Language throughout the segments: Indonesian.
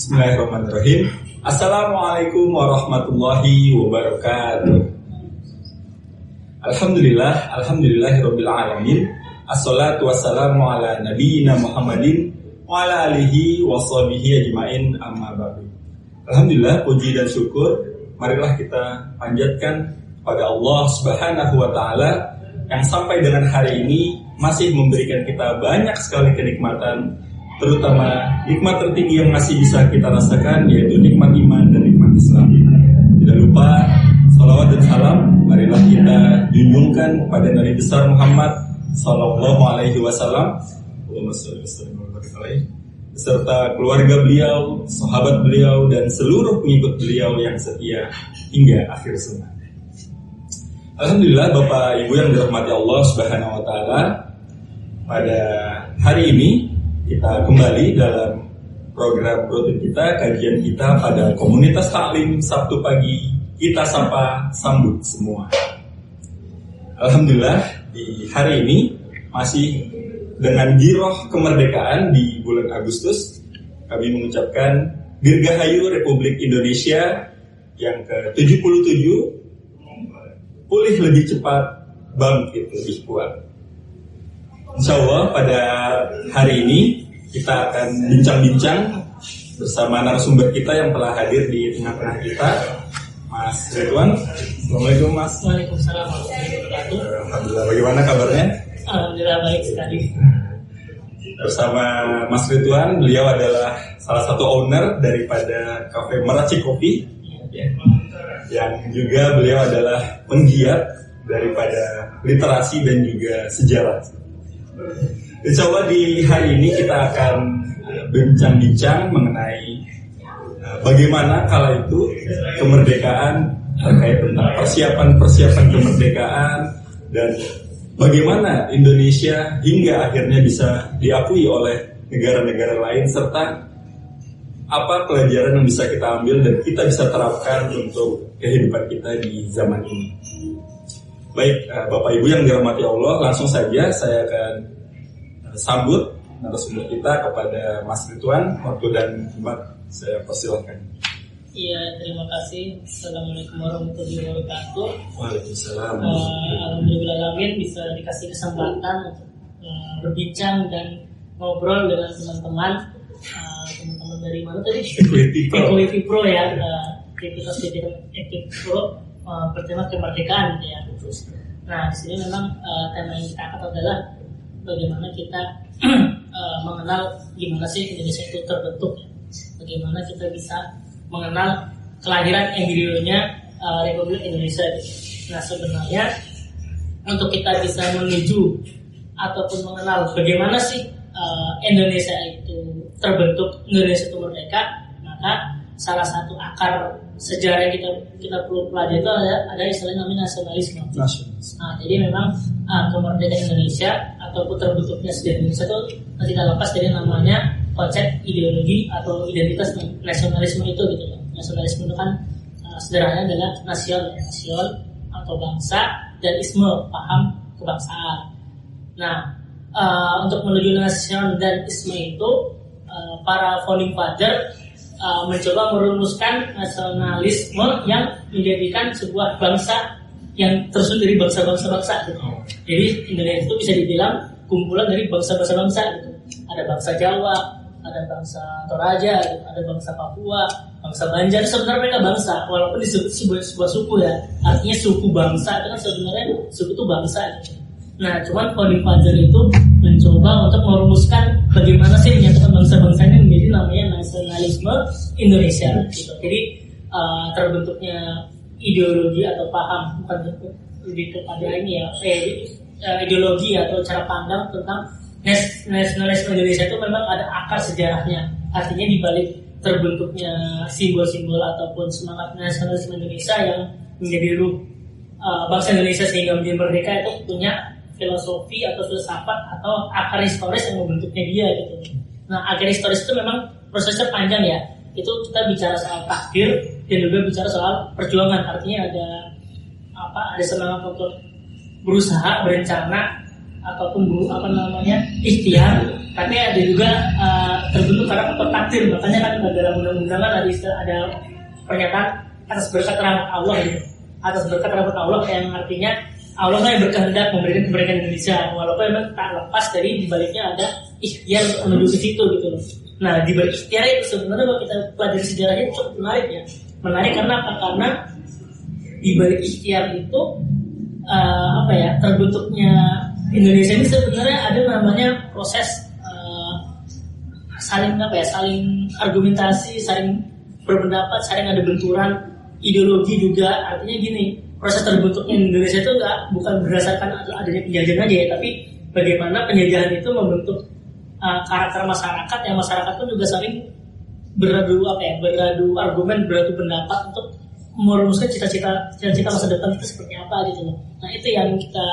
Bismillahirrahmanirrahim. Assalamualaikum warahmatullahi wabarakatuh. Alhamdulillahirabbil alamin. Assalatu wassalamu ala nabiyyina Muhammadin wa ala alihi washabihi ajmain, amma ba'du. Alhamdulillah, puji dan syukur marilah kita panjatkan pada Allah Subhanahu wa taala yang sampai dengan hari ini masih memberikan kita banyak sekali kenikmatan, terutama nikmat tertinggi yang masih bisa kita rasakan, yaitu nikmat iman dan nikmat Islam. Tidak lupa salawat dan salam marilah kita junjungkan kepada Nabi besar Muhammad sallallahu alaihi wasallam beserta keluarga beliau, sahabat beliau, dan seluruh pengikut beliau yang setia hingga akhir zaman. Alhamdulillah, Bapak Ibu yang dirahmati Allah Subhanahu wa taala, pada hari ini kita kembali dalam program rutin kita, kajian kita pada komunitas taklim Sabtu pagi, kita sapa sambut semua. Alhamdulillah, di hari ini masih dengan giroh kemerdekaan di bulan Agustus, kami mengucapkan Dirgahayu Republik Indonesia yang ke-77, pulih lebih cepat, bangkit lebih kuat. Insya Allah pada hari ini kita akan bincang-bincang bersama narasumber kita yang telah hadir di tengah-tengah kita, Mas Ridwan. Assalamualaikum, Mas. Waalaikumsalam warahmatullahi wabarakatuh. Alhamdulillah, bagaimana kabarnya? Alhamdulillah baik sekali. Bersama Mas Ridwan, beliau adalah salah satu owner daripada Cafe Meracik Kopi, yang juga beliau adalah penggiat daripada literasi dan juga sejarah. Insya Allah di hari ini kita akan berbincang-bincang mengenai bagaimana kala itu kemerdekaan, terkait tentang persiapan kemerdekaan, dan bagaimana Indonesia hingga akhirnya bisa diakui oleh negara-negara lain, serta apa pelajaran yang bisa kita ambil dan kita bisa terapkan untuk kehidupan kita di zaman ini. Baik, Bapak Ibu yang dirahmati Allah, langsung saja saya akan sambut narasumber kita kepada Mas Ridwan. Waktu dan tempat saya persilahkan. Iya, terima kasih. Assalamualaikum warahmatullahi wabarakatuh. Waalaikumsalam. Alhamdulillahirrahmanirrahim, bisa dikasih kesempatan untuk berbincang dan ngobrol dengan teman-teman dari mana tadi? Equity Pro ya, Aktivitas Equity Pro bertema kemerdekaan gitu ya. Nah, di sini memang tema yang kita angkat adalah bagaimana kita mengenal gimana sih Indonesia itu terbentuk, bagaimana kita bisa mengenal kelahiran embrionya Republik Indonesia. Nah, sebenarnya untuk kita bisa menuju ataupun mengenal bagaimana sih Indonesia itu terbentuk, Indonesia itu merdeka, maka salah satu akar sejarah yang kita perlu pelajari itu ada istilah namanya nasionalisme. Nah, jadi memang kemerdekaan Indonesia ataupun terbentuknya sejarah Indonesia itu tidak lepas dari namanya konsep ideologi atau identitas nasionalisme itu gitu. Nasionalisme itu kan sederhananya adalah nasion atau bangsa, dan isme, paham kebangsaan. Nah, untuk menuju nasion dan isme itu para founding father mencoba merumuskan nasionalisme yang menjadikan sebuah bangsa yang tersusun dari bangsa-bangsa gitu. Jadi Indonesia itu bisa dibilang kumpulan dari bangsa-bangsa gitu. Ada bangsa Jawa, ada bangsa Toraja, ada bangsa Papua, bangsa Banjar. Sebenarnya mereka bangsa, walaupun disebut sebuah suku ya. Artinya suku bangsa itu kan sebenarnya suku itu bangsa gitu. Nah, cuman founding father itu mencoba untuk merumuskan bagaimana sih menyatukan bangsa-bangsa ini menjadi namanya nasionalisme Indonesia gitu. Jadi terbentuknya ideologi atau paham, bukan lebih kepada ini ya, ideologi atau cara pandang tentang nasionalisme Indonesia itu memang ada akar sejarahnya. Artinya di balik terbentuknya simbol-simbol ataupun semangat nasionalisme Indonesia yang menjadi ruh bangsa Indonesia sehingga menjadi merdeka itu punya filosofi atau filsafat atau akar historis yang membentuknya dia gitu. Nah, akar historis itu memang prosesnya panjang ya. Itu kita bicara soal takdir dan juga bicara soal perjuangan. Artinya ada semangat untuk berusaha, berencana ataupun ikhtiar Tapi ada juga terbentuk karena faktor takdir. Makanya kan dalam undang-undangan ada pernyataan atas berkat rahmat Allah gitu. Atas berkat rahmat Allah yang artinya Allah lah yang berkehendak memberikan kemerdekaan Indonesia, walaupun memang tak lepas dari dibaliknya ada ikhtiar menuju ke situ gitu loh. Nah di balik ikhtiar itu sebenarnya kalau kita pelajari sejarahnya cukup menarik ya. Menarik karena apa? Karena di balik ikhtiar itu terbentuknya Indonesia ini sebenarnya ada namanya proses saling argumentasi, saling berpendapat, saling ada benturan ideologi juga. Artinya gini, proses terbentuknya Indonesia itu bukan berdasarkan adanya penjajahan aja ya, tapi bagaimana penjajahan itu membentuk karakter masyarakat, yang masyarakat pun juga saling beradu argumen, beradu pendapat untuk merumuskan cita-cita masa depan itu seperti apa gitu loh. Nah itu yang kita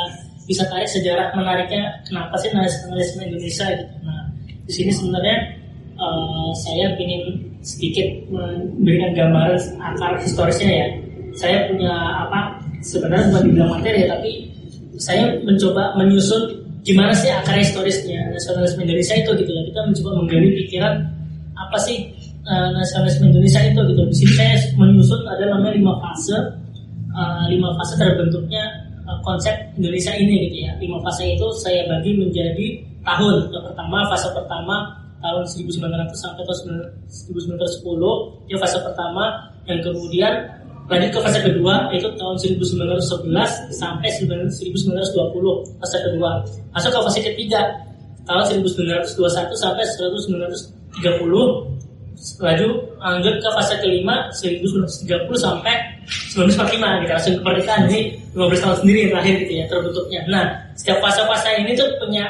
bisa tarik sejarah menariknya kenapa sih nasionalisme Indonesia gitu. Nah di sini sebenarnya saya ingin sedikit memberikan gambaran akar historisnya ya. Saya punya sebenarnya bukan dibilang materi ya, tapi saya mencoba menyusun gimana sih akar historisnya nasionalisme Indonesia itu gitu ya. Kita mencoba menggali pikiran apa sih nasionalisme Indonesia itu gitu. Di sini saya menyusun ada namanya 5 fase terbentuknya konsep Indonesia ini gitu ya. 5 fase itu saya bagi menjadi tahun. Yang pertama, fase pertama tahun 1900 sampai tahun 1910 itu fase pertama. Yang kemudian lanjut ke fase kedua yaitu tahun 1911 sampai 1920 fase kedua. Masuk ke fase ketiga tahun 1921 sampai 1930. Lanjut ke fase kelima 1930 sampai 1945 gitu, langsung kemerdekaan. Jadi 15 tahun sendiri yang terakhir gitu ya terbentuknya. Nah setiap fase-fase ini tuh punya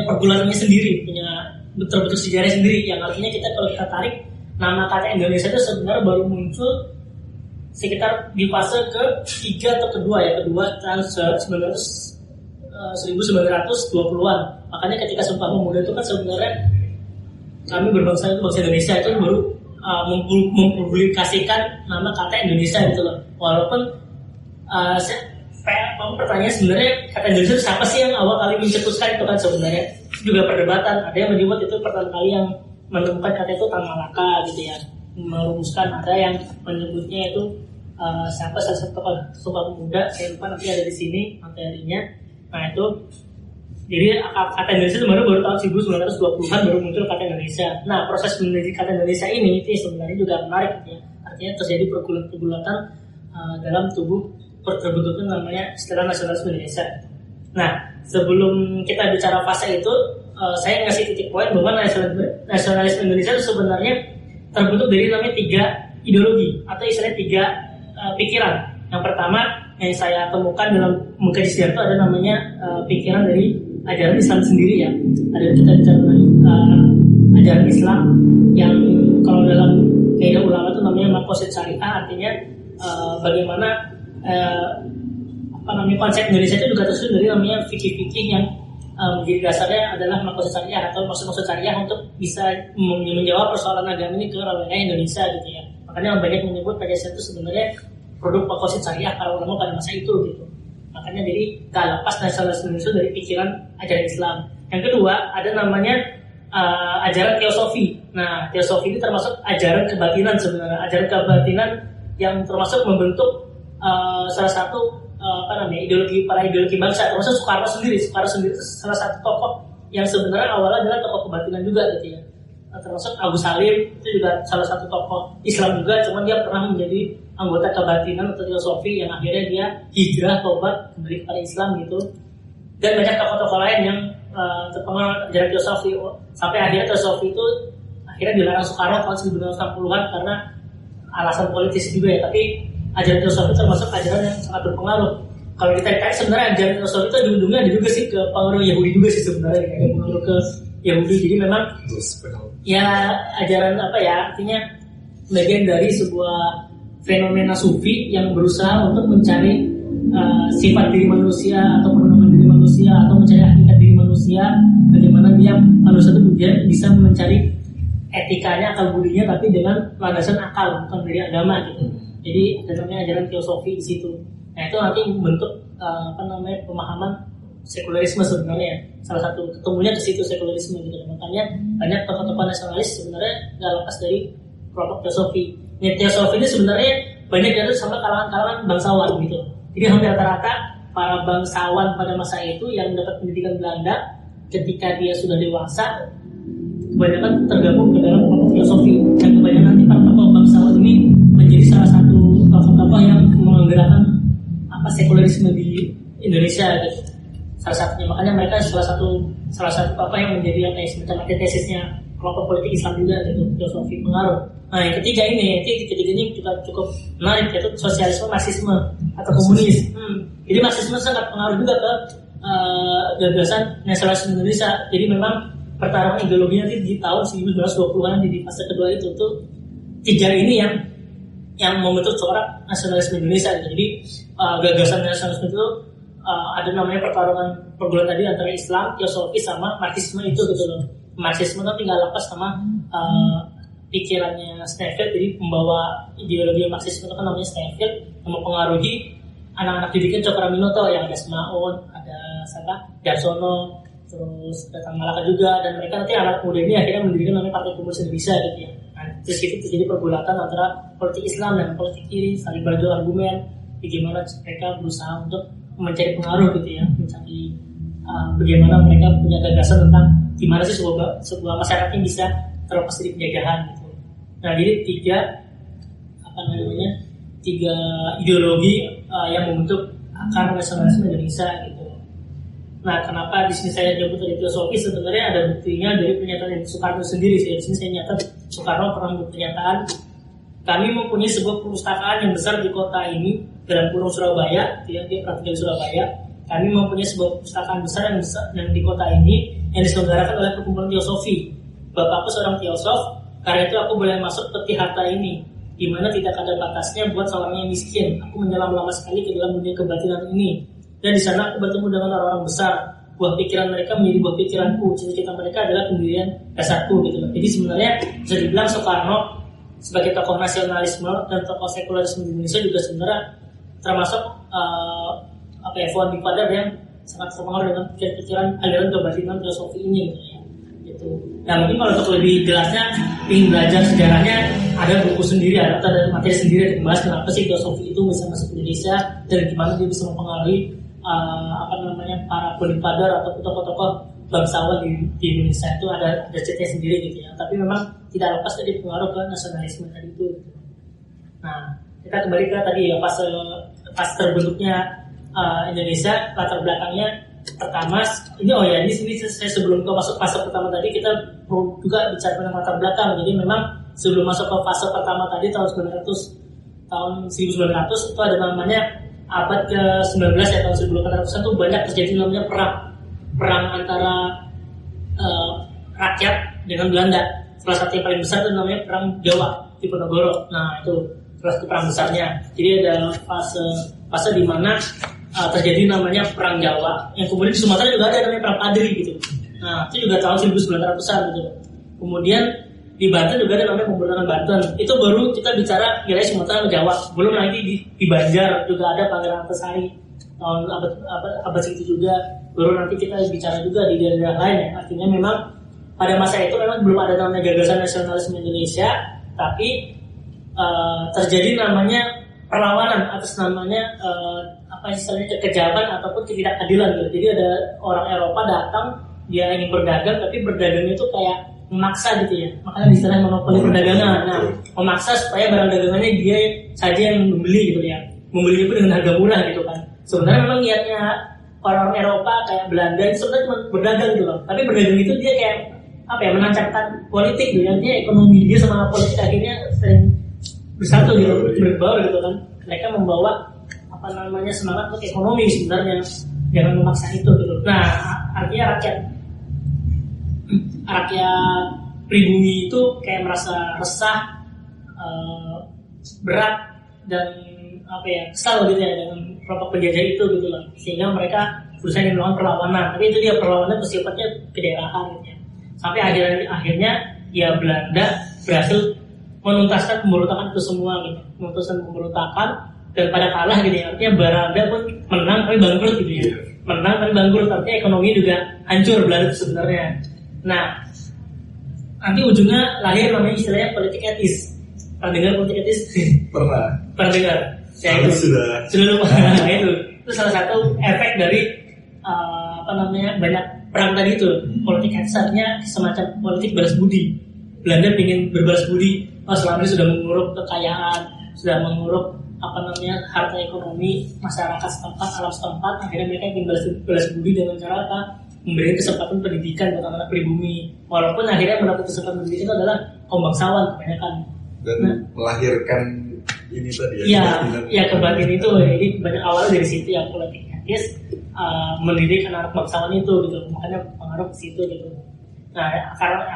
pergulanannya sendiri, punya bentuk sejarah sendiri, yang artinya kita kalau kita tarik nama kata Indonesia itu sebenarnya baru muncul sekitar di fase ke-3 atau kedua ya, tahun 1920-an. Makanya ketika Sumpah Pemuda itu kan sebenarnya kami berbangsa itu bangsa Indonesia itu baru mempublikasikan nama kata Indonesia gitu loh. Walaupun pertanyaan sebenarnya kata Indonesia itu siapa sih yang awal kali mencetuskan itu kan sebenarnya juga perdebatan. Ada yang menyebut itu pertama kali yang menemukan kata itu Tan Malaka gitu ya, merumuskan. Ada yang menyebutnya itu siapa salah satu tokoh Sumpah Pemuda, saya lupa, nanti ada di sini materinya. Nah itu jadi kata Indonesia itu baru tahun 1920-an baru muncul kata Indonesia. Nah proses menuju kata Indonesia ini itu sebenarnya juga menarik gitu ya. Artinya terjadi pergulatan dalam tubuh terbentuknya namanya istilah nasionalisme Indonesia. Nah sebelum kita bicara fase itu, saya ngasih titik poin bahwa nasionalisme Indonesia itu sebenarnya terbentuk dari namanya 3 ideologi atau istilahnya 3 pikiran. Yang pertama yang saya temukan dalam mengkaji sejarah itu ada namanya pikiran dari ajaran Islam sendiri ya. Ada kita bicara ajaran Islam yang kalau dalam kaidah ulama itu namanya maqasid syariah, artinya bagaimana konsep Indonesia itu juga tersusun dari namanya fikih-fikih yang menjadi dasarnya adalah maqasid syariah atau maksud syariah untuk bisa menjawab persoalan agama ini ke wilayah Indonesia gitu ya. Makanya banyak menyebut Pancasila itu sebenarnya produk maqasid syariah para ulama pada masa itu gitu. Makanya jadi tak lepas nasionalisme Indonesia dari pikiran ajaran Islam. Yang kedua ada namanya ajaran teosofi. Nah teosofi ini termasuk ajaran kebatinan sebenarnya, ajaran kebatinan yang termasuk membentuk salah satu ideologi bangsa, termasuk Soekarno sendiri salah satu tokoh yang sebenarnya awalnya adalah tokoh kebatinan juga gitu ya. Termasuk Agus Salim itu juga salah satu tokoh Islam juga, cuman dia pernah menjadi anggota kebatinan atau teosofi yang akhirnya dia hijrah tobat kembali kepada Islam gitu. Dan banyak tokoh-tokoh lain yang terpengaruh ajaran teosofi, sampai akhirnya teosofi itu akhirnya dilarang Soekarno tahun 1960-an karena alasan politis juga ya. Tapi ajaran teosofi termasuk ajaran yang sangat berpengaruh. Kalau kita lihat sebenarnya ajaran teosofi itu di ujungnya ada juga sih ke pengaruh Yahudi juga sih sebenarnya, kayak pengaruh ke Yahudi. Jadi memang ya ajaran artinya bagian dari sebuah fenomena sufi yang berusaha untuk mencari sifat diri manusia atau perenungan diri manusia atau mencari hakikat diri manusia, bagaimana manusia itu bisa mencari etikanya, akal budinya, tapi dengan landasan akal bukan dari agama gitu. Jadi ada namanya ajaran teosofi di situ. Nah itu nanti membentuk pemahaman sekularisme sebenarnya. Salah satu ketemunya ke situ sekularisme gitu. Makanya banyak tokoh-tokoh nasionalis sebenarnya nggak lepas dari kelompok teosofi. Teosofi ini sebenarnya banyak diadopsi sama kalangan-kalangan bangsawan gitu. Jadi hampir rata-rata para bangsawan pada masa itu yang mendapat pendidikan Belanda ketika dia sudah dewasa kebanyakan tergabung ke dalam kelompok teosofi. Dan kebanyakan nanti para tokoh bangsawan ini menjadi salah satu tokoh-tokoh yang menggerakkan sekularisme di Indonesia gitu. Salah satunya, makanya mereka salah satu yang menjadi semacam antitesisnya kelompok politik Islam juga gitu, filosofi pengaruh. Nah yang ketiga ini juga cukup menarik, yaitu sosialisme, marxisme atau komunis. Jadi marxisme sangat pengaruh juga ke gagasan nasionalisme Indonesia. Jadi memang pertarungan ideologinya di tahun 1920-an di fase kedua itu tuh tiga ini yang membentuk corak nasionalisme Indonesia gitu. Jadi gagasan nasionalisme itu ada namanya perguruan tadi antara Islam, teosofi sama marxisme itu gitu loh. Marxisme kan tinggal lepas sama pikirannya Steinfeld, jadi membawa ideologi marxisme itu kan namanya Steinfeld yang mempengaruhi anak-anak didiknya Cokroaminoto yang ada Semaun, ada Darsono, terus datang Malaka juga, dan mereka nanti anak muda ini akhirnya mendirikan namanya Partai Komunis Indonesia gitu ya. Nah, terus itu terjadi pergulatan antara politik Islam dan politik kiri, saling beradu argumen, bagaimana mereka berusaha untuk mencari pengaruh gitu ya, mencari bagaimana mereka punya gagasan tentang gimana sih sebuah masyarakat yang bisa terlepas dari penjajahan gitu. Nah, jadi tiga ideologi yang membentuk akar nasionalisme Indonesia gitu. Nah, kenapa di sini saya nyebut dari teosofi? Sebenarnya ada buktinya dari pernyataan Soekarno sendiri sih. Di sini saya nyatat Soekarno pernah membuat pernyataan, kami mempunyai sebuah perpustakaan yang besar di kota ini, dalam kurung Surabaya, dia pernah tinggal di Surabaya. Kami mempunyai sebuah perpustakaan besar yang di kota ini yang diselenggarakan oleh perkumpulan teosofi. Bapakku seorang teosof, karena itu aku boleh masuk peti harta ini, di mana tidak ada batasnya buat seorang yang miskin. Aku menyelam lama sekali ke dalam dunia kebatinan ini, dan di sana aku bertemu dengan orang-orang besar. Buah pikiran mereka menjadi buah pikiranku, cita-cita mereka adalah pendirian dasarku gitu. Jadi sebenarnya bisa dibilang Soekarno sebagai tokoh nasionalisme dan tokoh sekularisme di Indonesia juga sebenarnya termasuk founding father yang sangat terpengaruh dengan pikiran aliran kebatinan teosofi ini gitu. Nah mungkin kalau untuk lebih jelasnya ingin belajar sejarahnya, ada buku sendiri, ada materi sendiri yang membahas kenapa sih teosofi itu bisa masuk ke Indonesia dan gimana dia bisa mempengaruhi para founding father atau tokoh-tokoh bangsawan di Indonesia. Itu ada ceritanya sendiri gitu ya. Tapi memang tidak lepas dari pengaruh ke nasionalisme tadi itu gitu. Nah kita kembali ke tadi ya, pas terbentuknya Indonesia, latar belakangnya pertama ini saya sebelum ke masuk fase pertama tadi, kita perlu juga bicara tentang latar belakang. Jadi memang sebelum masuk ke fase pertama tadi tahun 1900 itu ada namanya abad ke-19 ya, tahun 1800-an tuh banyak terjadi namanya perang antara rakyat dengan Belanda. Salah satu yang paling besar itu namanya perang Jawa di Diponegoro. Nah itu salah satu perang besarnya. Jadi ada fase di mana terjadi namanya perang Jawa, yang kemudian di Sumatera juga ada namanya perang Padri gitu. Nah itu juga tahun 1900-an gitu. Kemudian di Banten juga ada namanya pemberontakan Banten. Itu baru kita bicara wilayah Sumatera dan Jawa. Belum lagi di Banjar juga ada Pangeran Antasari tahun abad segitu juga. Baru nanti kita bicara juga di daerah lain ya. Artinya memang pada masa itu memang belum ada namanya gagasan nasionalisme Indonesia, tapi terjadi namanya perlawanan atas namanya kekejaman ataupun ketidakadilan gitu. Jadi ada orang Eropa datang, dia ingin berdagang, tapi berdagangnya itu kayak memaksa gitu ya. Makanya istilahnya monopoli perdagangan. Nah, memaksa supaya barang dagangannya dia saja yang membeli gitu ya. Membeli itu dengan harga murah gitu kan. Sebenarnya memang niatnya orang Eropa kayak Belanda itu sebenarnya cuma berdagang gitu loh. Tapi berdagang itu dia kayak menancapkan politik gitu ya. Dia ekonomi dia sama politik akhirnya sering bersatu gitu, berbaur gitu kan. Mereka membawa semangat untuk ekonomi sebenarnya, jangan memaksa itu gitu. Nah, artinya rakyat pribumi itu kayak merasa resah, berat dan kesal gitu ya dengan kelompok penjajah itu gitu loh. Sehingga mereka berusaha melakukan perlawanan, tapi itu dia perlawanan bersifatnya kedaerahan gitu ya. Sampai akhirnya ya Belanda berhasil menuntaskan pemberontakan itu semua gitu, menuntaskan pemberontakan dan pada kalah gitu ya. Artinya Belanda pun menang tapi bangkrut gitu ya. menang tapi bangkrut, artinya ekonomi juga hancur Belanda itu sebenarnya. Nah, nanti ujungnya lahir namanya istilahnya politik etis. Pernah dengar politik etis? Pernah dengar? Ya itu sudah lupa. Nah, itu salah satu efek dari banyak perang tadi itu. Politik etis artinya semacam politik balas budi. Belanda ingin berbalas budi. Selama ini sudah menguruk kekayaan, sudah menguruk harta ekonomi masyarakat setempat, alam setempat. Akhirnya mereka ingin balas budi dengan cara apa? Memberi kesempatan pendidikan buat anak-anak pribumi. Walaupun akhirnya mendapat kesempatan pendidikan itu adalah kaum bangsawan kebanyakan. Dan melahirkan ini tadi ya kebatinan itu. Jadi banyak awalnya dari situ yang politik etis mendidik anak bangsawan itu gitu. Makanya pengaruh ke situ gitu. Nah,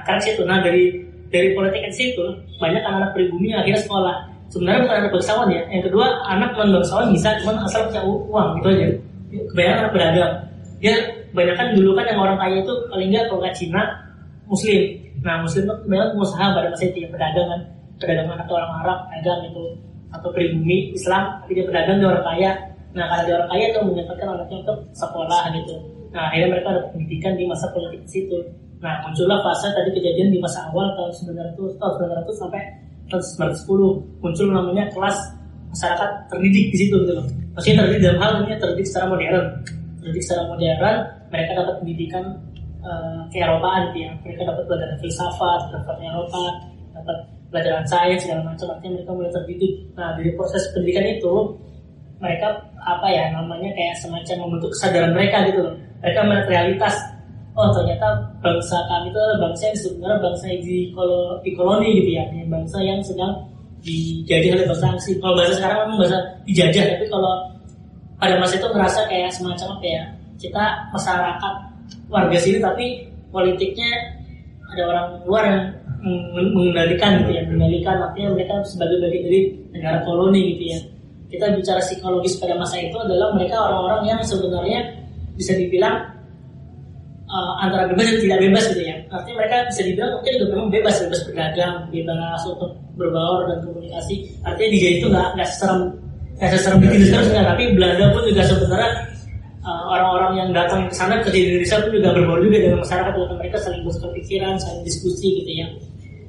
akar situ. Nah, dari politik etis itu banyak anak-anak pribumi yang akhirnya sekolah. Sebenarnya bukan anak bangsawan ya. Yang kedua, anak non bangsawan bisa, cuma asal punya uang gitu aja. Kebanyakan anak beragam. Dia kebanyakan dulu kan yang orang kaya itu paling nggak kalau nggak Cina, Muslim. Nah, Muslim itu kebanyakan pengusaha pada masa itu ya, pedagang kan, pedagang atau orang Arab, pedagang itu, atau pribumi Islam, tapi dia pedagang dia orang kaya. Nah, karena dia orang kaya itu menyempatkan anaknya untuk sekolah gitu. Nah, akhirnya mereka ada pendidikan di masa politik situ. Nah, muncullah fase tadi kejadian di masa awal tahun 900 sampai tahun 1910 muncul namanya kelas masyarakat terdidik di situ gitu loh. Maksudnya terdidik dalam hal ini terdidik secara modern. Terdidik secara modern, mereka dapat pendidikan keeropaan gitu ya. Mereka dapat pelajaran filsafat, dapat Eropa, dapat pelajaran sains segala macam. Artinya mereka mulai terdidik. Nah, dari proses pendidikan itu mereka kayak semacam membentuk kesadaran mereka gitu loh. Mereka melihat realitas. Oh, ternyata bangsa kami itu adalah bangsa yang sebenarnya bangsa di koloni gitu ya. Bangsa yang sedang dijajah oleh bangsa asing. Kalau bahasa sekarang memang bahasa dijajah, tapi kalau pada masa itu ngerasa kayak semacam kita masyarakat warga sini tapi politiknya ada orang luar yang mengendalikan gitu ya. Mengendalikan artinya mereka sebagai bagian dari negara koloni gitu ya. Kita bicara psikologis pada masa itu adalah mereka orang-orang yang sebenarnya bisa dibilang antara bebas dan tidak bebas gitu ya. Artinya mereka bisa dibilang mungkin juga memang bebas berdagang, bebas untuk berbaur dan komunikasi. Artinya di itu nggak seserem bikin seterusnya. Tapi Belanda pun juga sebenarnya orang-orang yang datang ke sana ke Indonesia pun juga berbaur juga dengan masyarakat. Mereka saling bertukar pikiran, saling diskusi gitu ya.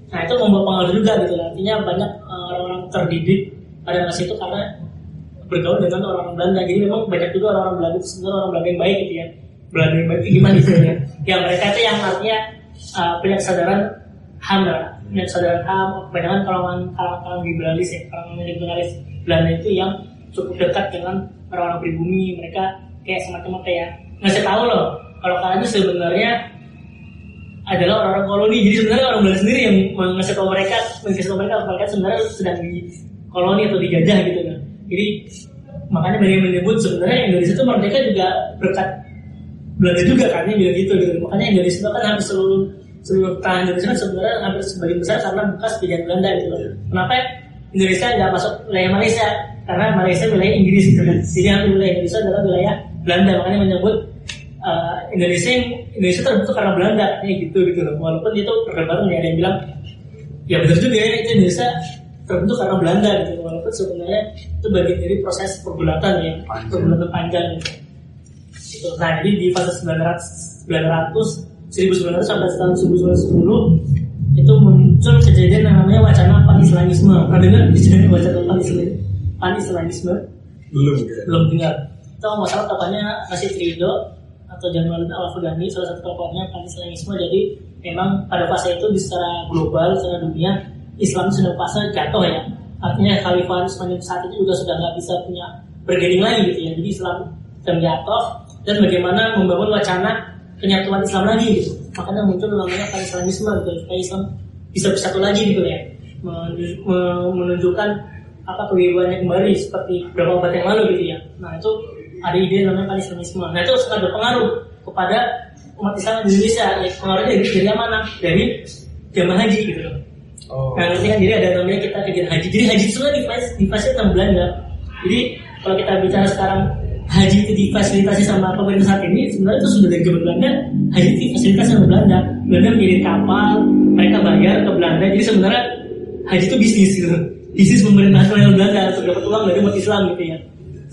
Nah, itu membawa pengaruh juga gitu. Artinya banyak orang-orang terdidik pada masa itu karena bergaul dengan orang-orang Belanda. Jadi memang banyak juga orang-orang Belanda itu sebenarnya orang Belanda yang baik gitu ya. Belanda yang baik itu gimana gitu ya? Yang mereka itu yang artinya punya kesadaran HAM lah, punya kesadaran HAM. Kebanyakan kalangan liberalis ya, kalangan liberalis Belanda itu yang cukup dekat dengan orang-orang pribumi. Mereka kayak semacam ngasih tahu loh kalau kalian itu sebenarnya adalah orang-orang koloni. Jadi sebenarnya orang Belanda sendiri yang ngasih tahu mereka sebenarnya sedang di koloni atau dijajah gitu kan. Jadi makanya banyak menyebut sebenarnya Indonesia itu merdeka juga berkat Belanda juga kan, dia bilang gitu. Makanya Indonesia itu kan hampir seluruh tanah Indonesia kan sebenarnya hampir sebagian besar karena bekas penjajahan Belanda gitu loh. Kenapa Indonesia nggak masuk wilayah Malaysia? Karena Malaysia wilayah Inggris gitu kan. Jadi hampir wilayah Indonesia adalah wilayah Belanda. Makanya menyebut Indonesia terbentuk karena Belanda kayak gitu loh. Walaupun itu perdebatan ya, ada yang bilang ya benar juga ya itu Indonesia terbentuk karena Belanda gitu. Walaupun sebenarnya itu bagian dari proses pergulatan ya, pergulatan panjang gitu. Nah, jadi di fase 1900 sampai tahun 1910 itu muncul kejadian yang namanya wacana pan-islamisme. Pernah dengar istilah wacana pan-islamisme? Belum dengar. Itu masalah tokohnya Rashid Ridho atau Jamaluddin Al-Afghani, salah satu tokohnya pan-islamisme. Jadi memang pada fase itu secara global, secara dunia Islam sudah fase jatuh ya. Artinya Khalifah Utsmani saat itu juga sudah nggak bisa punya bergaining lagi gitu ya. Jadi Islam sedang jatuh. Dan bagaimana membangun wacana penyatuan Islam lagi gitu. Makanya muncul namanya pan-islamisme gitu. Supaya Islam bisa bersatu lagi gitu ya. Menunjukkan kewibawaannya kembali seperti beberapa abad yang lalu gitu ya. Nah, itu ada ide namanya pan-islamisme. Nah, itu sangat berpengaruh kepada umat Islam di Indonesia. Ya, pengaruhnya dari mana? Dari jamaah haji gitu loh. Nah, nanti kan jadi ada namanya kita kegiatan haji. Jadi haji itu sebenarnya di fase Belanda. Jadi kalau kita bicara sekarang haji itu difasilitasi sama pemerintah saat ini, sebenarnya itu sudah dari zaman Belanda. Haji itu difasilitasi sama Belanda. Belanda mengirim kapal, mereka bayar ke Belanda. Jadi sebenarnya haji itu bisnis gitu. Bisnis pemerintah kolonial Belanda untuk dapat uang dari umat Islam gitu ya.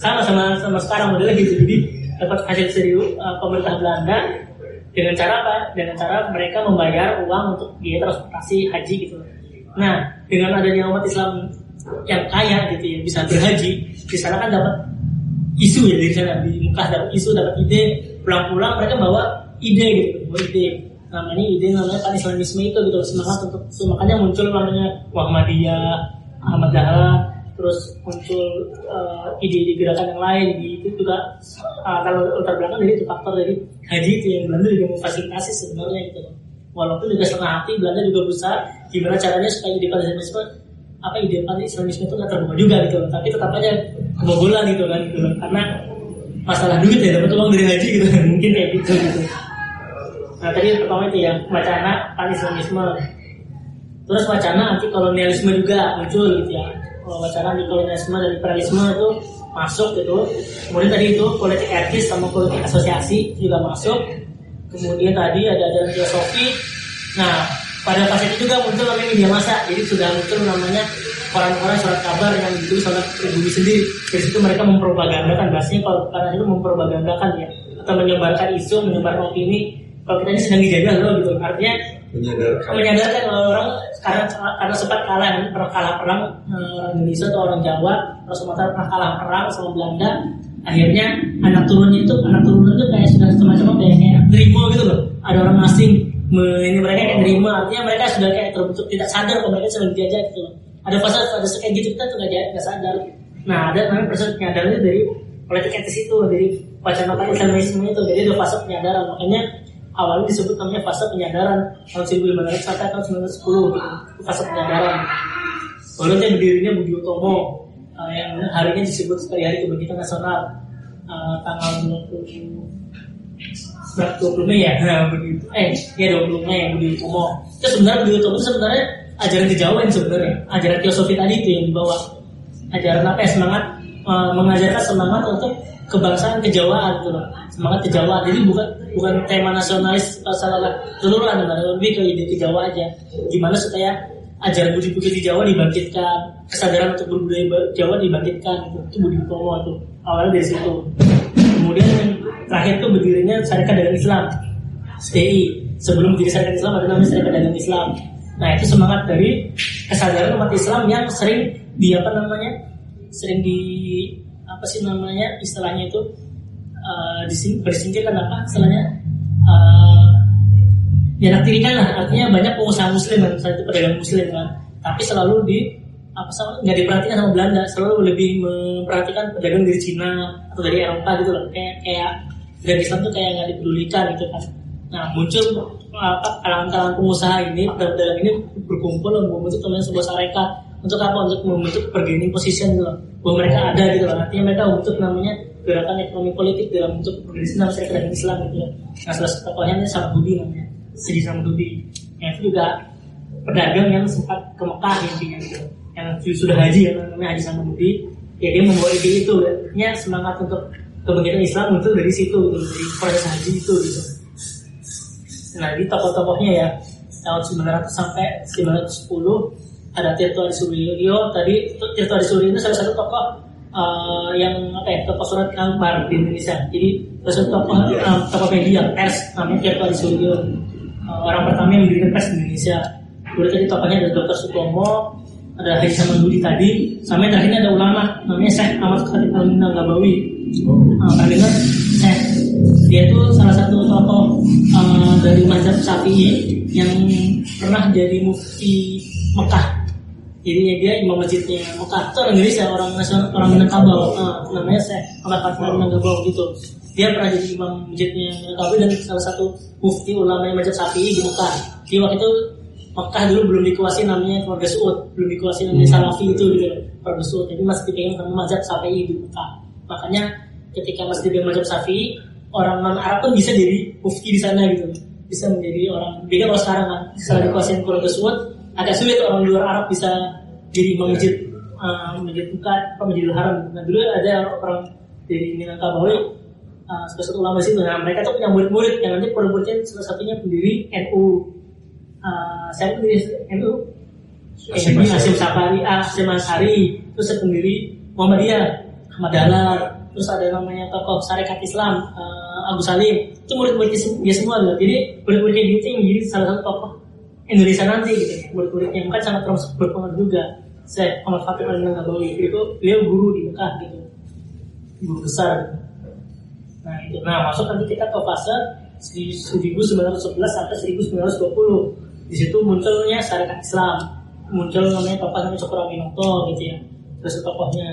Sama sekarang modelnya gitu. Jadi dapat hasil dari pemerintah Belanda dengan cara apa? Dengan cara mereka membayar uang untuk biaya transportasi haji gitu. Nah, dengan adanya umat Islam yang kaya gitu ya bisa berhaji, di sana kan dapat isu ya dari sana di Mekah dapat isu, dapat ide, pulang-pulang mereka bawa ide gitu, bawa ide. Namanya pan-Islamisme itu gitu, semangat untuk itu. Makanya muncul namanya Muhammadiyah, Ahmad Dahlan, terus muncul ide-ide gerakan yang lain itu juga kalau latar belakang dari itu faktor dari haji itu yang Belanda juga memfasilitasi sebenarnya gitu. Walaupun juga setengah hati Belanda juga berusaha gimana caranya supaya ide pan-Islamisme itu nggak terbuka juga gitu, tapi tetap aja kebobolan gitu kan gitu. Karena masalah duit ya, dapat uang dari haji gitu mungkin kayak gitu. Nah tadi pertama itu ya wacana pan-Islamisme, terus wacana anti kolonialisme juga muncul gitu ya. Wacana anti kolonialisme dan imperialisme itu masuk gitu. Kemudian tadi itu politik etis sama politik asosiasi juga masuk. Kemudian tadi ada ajaran teosofi. Nah pada fase itu juga muncul namanya media massa. Jadi sudah muncul namanya koran-koran surat kabar yang ditulis oleh pribumi sendiri. Dari situ mereka mempropagandakan, bahasanya kalau karena itu mempropagandakan ya, atau menyebarkan isu, menyebarkan opini. Kalau kita ini sedang dijajah loh gitu, artinya menyadarkan orang karena sempat kalah perang Indonesia atau orang Jawa atau Sumatera pernah kalah perang sama Belanda, akhirnya anak turunnya itu kayak sudah semacam kayak nerima gitu loh, ada orang asing ini mereka kayak nerima, artinya mereka sudah kayak terbentuk tidak sadar kalau mereka sedang dijajah gitu loh. Ada kayak gitu kita tuh nggak sadar. Nah ada namanya proses penyadaran dari politik etis itu, dari wacana pan-Islamisme itu, jadi ada fase penyadaran. Makanya awalnya disebut namanya fase penyadaran tahun 1500 sampai tahun 1910 gitu. Fase penyadaran. Lalu dia berdirinya Budi Utomo yang harinya disebut sebagai Hari Kebangkitan Nasional, tanggal 20 Mei ya. 20 Mei Budi Utomo. Itu sebenarnya Budi Utomo itu sebenarnya ajaran kejawen sebenarnya, ajaran teosofi tadi itu yang dibawa. Ajaran apa ya, semangat mengajarkan semangat untuk kebangsaan kejawaan gitu loh, semangat kejawaan. Jadi bukan tema nasionalis salah keseluruhan, lebih ke ide kejawa aja. Gimana supaya ajaran budi-budi di Jawa dibangkitkan, kesadaran untuk berbudaya Jawa dibangkitkan, itu Budi Utomo itu awalnya dari situ. Kemudian yang terakhir itu berdirinya Syarikat Dagang Islam SDI. Sebelum berdiri Syarikat Islam ada namanya Syarikat Dagang Islam. Nah itu semangat dari kesadaran umat Islam yang sering istilahnya itu bersingkirkan apa istilahnya dinaktirikan lah, artinya banyak pengusaha muslim kan, saat itu pedagang muslim kan, tapi selalu nggak diperhatikan sama Belanda, selalu lebih memperhatikan pedagang dari Cina atau dari Eropa gitu loh, kayak dan Islam tuh kayak nggak dipedulikan gitu kan. Nah muncul kalangan pengusaha ini, pedagang ini berkumpul membentuk namanya sebuah syarikat. Untuk apa? Untuk membentuk bargaining position gitu loh, bahwa mereka ada gitu loh. Artinya mereka membentuk namanya gerakan ekonomi politik dalam bentuk organisasi namanya Syarikat Dagang Islam gitu loh. Nah salah satu tokohnya ini Samududi namanya, Sidi Samududi. Yang itu juga pedagang yang sempat ke Mekah intinya gitu, yang sudah haji ya, namanya Haji Samududi. Ya dia membawa ide itu, artinya semangat untuk kebangkitan Islam muncul dari situ gitu, dari proses haji itu gitu. Nah di tokoh-tokohnya ya tahun 900 sampai 910 ada Tirto Adisuwilyo. Tadi Tirto Adisuwilyo itu salah satu tokoh tokoh surat kabar di Indonesia. Jadi salah satu tokoh media pers namanya Tirto Adisuwilyo, orang pertama yang mendirikan pers di Indonesia. Kemudian tadi tokohnya ada Dr. Sutomo, ada Haji Samanhudi tadi, sama yang terakhirnya ada ulama namanya Syekh Ahmad Khatib Al-Minangkabawi. Pernah dengar Syekh? Dia itu salah satu tokoh dari mazhab Syafi'i yang pernah jadi mufti Mekah. Jadi dia imam masjidnya Mekah. Itu orang Indonesia, orang Minangkabau, namanya Syekh Ahmad Khatib Al-Minangkabawi gitu. Dia pernah jadi imam masjidnya Minangkabau dan salah satu mufti ulama yang mazhab Syafi'i di Mekah. Di waktu itu Mekah dulu belum dikuasai namanya keluarga Saud, belum dikuasai namanya Salafi itu gitu, keluarga Saud. Jadi masih dipegang sama mazhab Syafi'i di Mekah. Makanya ketika masih dipegang mazhab Syafi'i, orang non Arab pun bisa jadi mufti di sana gitu, bisa menjadi orang. Beda kalau sekarang kan, setelah dikuasai keluarga Saud, agak sulit orang luar Arab bisa jadi imam masjid, Masjidil Haram. Nah dulu ada orang dari Minangkabau, salah satu ulama situ. Nah mereka tuh punya murid-murid yang nanti murid-muridnya salah satunya pendiri NU. Saya pendiri NU, Hasyim Safari, Hasyim Ansari, terus pendiri Muhammadiyah, Ahmad Dahlan. terus ada namanya tokoh Sarekat Islam Agus Salim, itu murid-muridnya dia semua gitu. Jadi murid-muridnya gitu yang menjadi salah satu tokoh Indonesia nanti gitu. Murid-muridnya kan sangat berpengaruh juga. Saya Muhammad Khatib Al-Nabawi itu beliau guru di Mekah gitu, guru besar. Nah itu, masuk nanti kita ke fase 1911 sampai 1920. Di situ munculnya Sarekat Islam, muncul namanya tokoh namanya Cokroaminoto gitu ya. Terus tokohnya,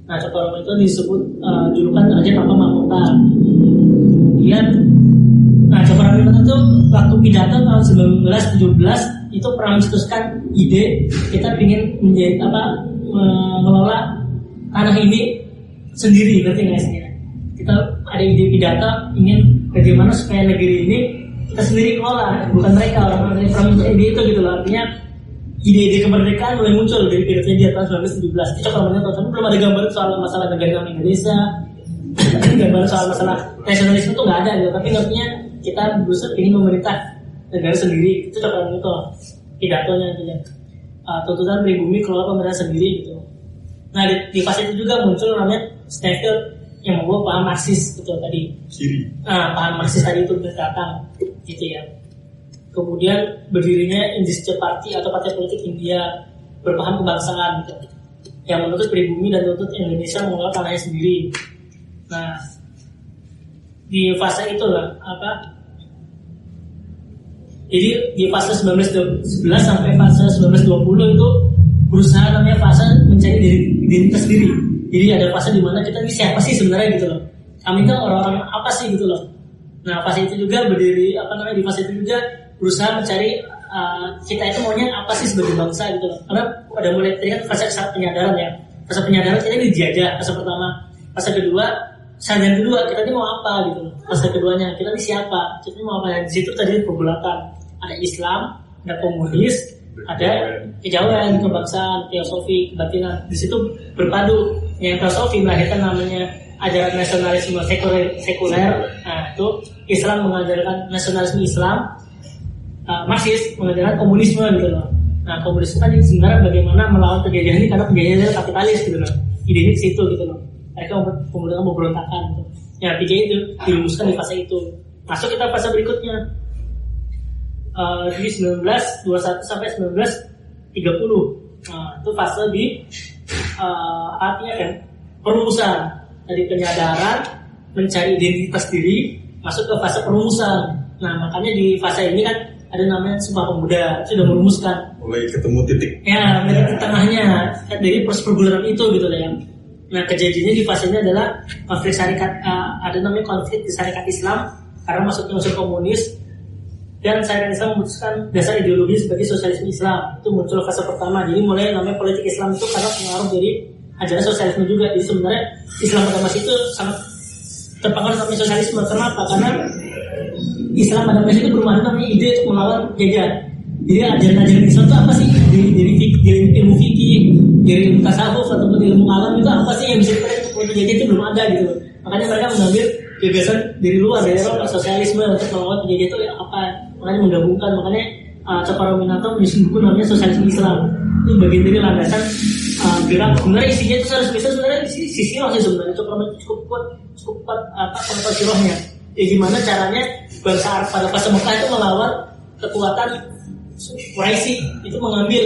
Cokroaminoto disebut julukan Raja Tanpa Mahkota. Kemudian, Cokroaminoto itu waktu pidato tahun 1917 itu pernah mencetuskan ide kita ingin mengelola tanah ini sendiri, ngerti nggak sih? Kita ada ide pidato ingin bagaimana supaya negeri ini kita sendiri kelola, bukan mereka orang-orang yang pernah mencetuskan ide itu gitu loh. Artinya ide-ide kemerdekaan mulai muncul dari pidato dia tahun 1917. Itu kalau menurut tapi belum ada gambar soal masalah negara Indonesia, gambar soal masalah nasionalisme itu nggak ada gitu. Tapi artinya kita berusaha ingin memerintah negara sendiri. Itu kalau itu pidatonya gitu ya. Tuntutan pribumi kelola pemerintah sendiri gitu. Nah di fase itu juga muncul namanya Stanfield yang membawa paham Marxis gitu tadi. Paham Marxis tadi itu datang gitu ya. Kemudian berdirinya Indische Party atau Partai Politik India berpaham kebangsaan gitu, yang menuntut pribumi dan menuntut Indonesia mengelola tanahnya sendiri. Nah di fase itu jadi di fase 1911 sampai fase 1920 itu berusaha namanya fase mencari diri kita sendiri. Jadi ada fase di mana kita ini siapa sih sebenarnya gitu loh. Kami itu orang-orang apa sih gitu loh. Nah fase itu juga berdiri di fase itu juga berusaha mencari kita itu maunya apa sih sebagai bangsa gitu loh. Karena pada mulai tadi kan fase penyadaran ya. Fase penyadaran kita ini dijajah fase pertama. Fase kedua sadar kedua kita ini mau apa gitu loh. Fase keduanya kita ini siapa? Kita ini mau apa? Di situ tadi pergulatan. Ada Islam, ada komunis, ada kejauhan, kebangsaan, filosofi, kebatinan. Di situ berpadu. Yang filosofi melahirkan namanya ajaran nasionalisme sekuler. Nah itu Islam mengajarkan nasionalisme Islam. Marxis mengajarkan komunisme gitu loh. Nah komunisme kan sebenarnya bagaimana melawan penjajahan ini karena penjajahan adalah kapitalis gitu loh. Idenya di situ gitu loh. Mereka kemudian memberontakan gitu. Ya tiga itu dirumuskan di fase itu. Masuk kita fase berikutnya di 1921 sampai 1930. Itu fase di artinya kan perumusan dari penyadaran mencari identitas diri masuk ke fase perumusan. Nah makanya di fase ini kan ada namanya Sumpah Pemuda sudah merumuskan mulai ketemu titik ya mereka di tengahnya dari proses pergularan itu gitu lah ya. Nah kejadiannya di fase ini adalah konflik syarikat, ada namanya konflik di Syarikat Islam karena masuknya unsur komunis dan Syarikat Islam memutuskan dasar ideologi sebagai sosialisme Islam. Itu muncul fase pertama. Jadi mulai namanya politik Islam itu karena pengaruh dari ajaran sosialisme juga. Jadi sebenarnya Islam pada masa itu sangat terpengaruh sama sosialisme. Kenapa? Karena Islam pada masa itu belum ada namanya ide untuk melawan jajahan. Jadi ajaran-ajaran Islam itu apa sih? Dari ilmu fikih, dari ilmu tasawuf ataupun ilmu alam itu apa sih yang bisa dipakai untuk jajahan itu belum ada gitu. Makanya mereka mengambil gagasan dari luar dari Eropa sosialisme untuk melawan penjajah itu apa? Makanya menggabungkan. Makanya Cokroaminoto menyusun buku namanya Sosialisme Islam. Itu bagian dari landasan gerak. Sebenarnya isinya itu sebenarnya sisi masih sebenarnya Cokroaminoto cukup kuat pengetahuan rohnya. Ya gimana caranya bangsa Arab pada fase Mekah itu melawan kekuatan Quraisy itu mengambil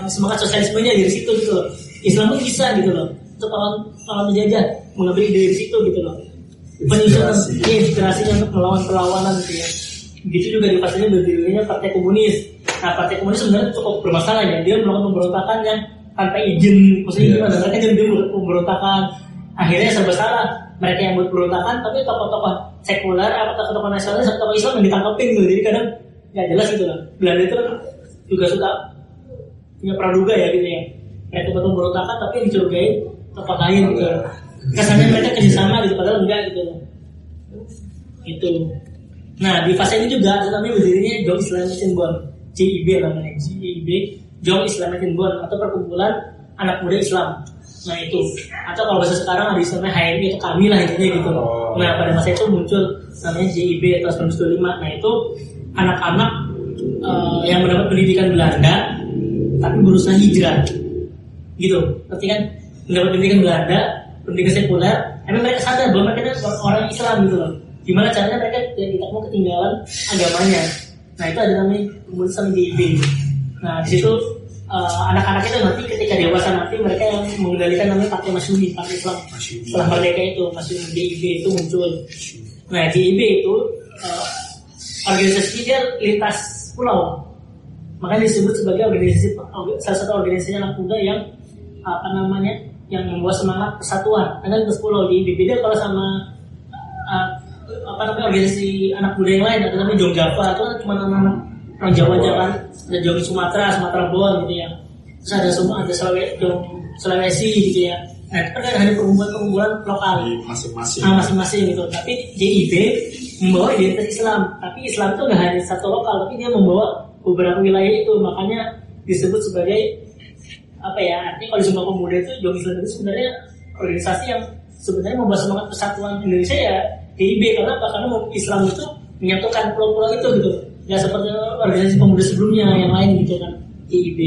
semangat sosialismenya dari situ gitu loh. Islam pun bisa gitu loh untuk melawan penjajah mengambil ide dari situ gitu loh. Penyusunan inspirasinya untuk melawan perlawanan gitu ya. Begitu juga di fasenya berdirinya Partai Komunis. Nah Partai Komunis sebenarnya cukup bermasalah ya. Dia melakukan pemberontakan yang tanpa izin. Maksudnya gimana? Mereka jadi pemberontakan. Akhirnya serba salah. Mereka yang buat pemberontakan, tapi tokoh-tokoh sekuler atau tokoh-tokoh nasionalis atau tokoh Islam yang ditangkapin gitu. Jadi kadang nggak jelas gitu lah. Belanda itu juga suka punya praduga ya gitu ya. Mereka buat pemberontakan tapi yang dicurigai tokoh lain gitu. Kesannya mereka kerjasama gitu, padahal enggak gitu. Gitu. Nah di fase ini juga ada namanya berdirinya Jong Islamization Bond, JIB namanya, JIB, Jong Islamization Bond atau perkumpulan anak muda Islam. Nah itu, atau kalau bahasa sekarang ada istilahnya HMI itu kami lah intinya gitu. Nah pada masa itu muncul namanya JIB atau 1925. Nah itu anak-anak yang mendapat pendidikan Belanda tapi berusaha hijrah, gitu. Berarti kan mendapat pendidikan Belanda, pendidikan sekuler, Emang mereka sadar bahwa mereka itu orang Islam gitu loh. Gimana caranya mereka tidak mau ketinggalan agamanya. Nah itu ada namanya komunitas GIB. Nah di situ anak-anak itu nanti ketika dewasa nanti mereka yang mengendalikan namanya Partai Masyumi, Partai Islam. Setelah merdeka itu Masyumi GIB itu muncul. Nah GIB itu organisasi dia lintas pulau. Makanya disebut sebagai organisasi, salah satu organisasi anak muda yang yang membawa semangat persatuan. Karena lintas pulau di beda kalau sama organisasi anak muda yang lain, ada namanya Jong Java itu kan cuma anak orang Jawa aja kan, ada Jong Sumatera Bon gitu ya. Terus ada Sulawesi gitu ya. Nah itu kan hanya perkumpulan lokal masing-masing gitu. Tapi JIB membawa identitas Islam, tapi Islam itu nggak hanya satu lokal, tapi dia membawa beberapa wilayah itu. Makanya disebut sebagai artinya kalau Sumpah Pemuda itu Jong Islam itu sebenarnya organisasi yang sebenarnya membawa semangat persatuan Indonesia ya GIB. Karena apa? Karena Islam itu menyatukan pulau-pulau itu gitu. Ya seperti organisasi pemuda sebelumnya yang lain gitu kan, GIB.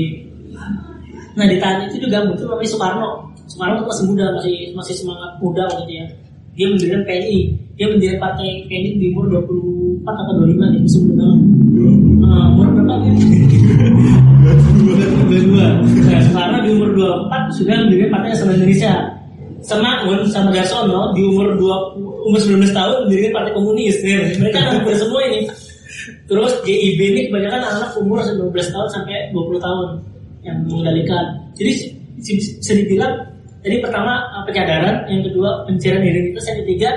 Nah di tahun itu juga muncul namanya Soekarno itu masih muda, masih semangat muda gitu ya. Dia mendirikan PNI, dia mendirikan partai PNI di umur 24 atau 25 gitu sebelumnya. Umur berapa ya? 22. Nah Soekarno di umur 24 sudah mendirikan Partai Nasional Indonesia. Sama Gasono di umur 19 tahun mendirikan Partai Komunis. Mereka anak muda semua ini. Terus GIB ini kebanyakan anak umur 12 tahun sampai 20 tahun yang mengendalikan. Jadi bisa dibilang jadi pertama penyadaran, yang kedua pencarian identitas, yang ketiga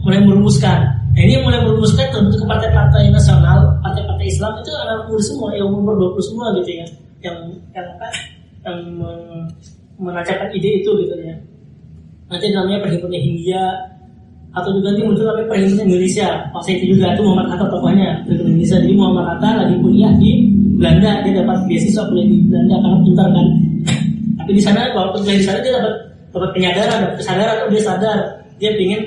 mulai merumuskan. Nah ini yang mulai merumuskan terbentuk ke partai-partai nasional, partai-partai Islam itu anak muda semua, yang umur 20 semua gitu ya, yang menancapkan ide itu gitu ya. Nanti namanya Perhimpunan Hindia, atau juga nanti muncul namanya Perhimpunan Indonesia. Waktu itu juga itu Muhammad Hatta tokohnya Perhimpunan Indonesia. Jadi Muhammad Hatta lagi kuliah di Belanda, dia dapat beasiswa kuliah di Belanda karena pintar kan. Tapi di sana walaupun kuliah di sana dia dapat penyadaran, dapat kesadaran, atau dia sadar dia ingin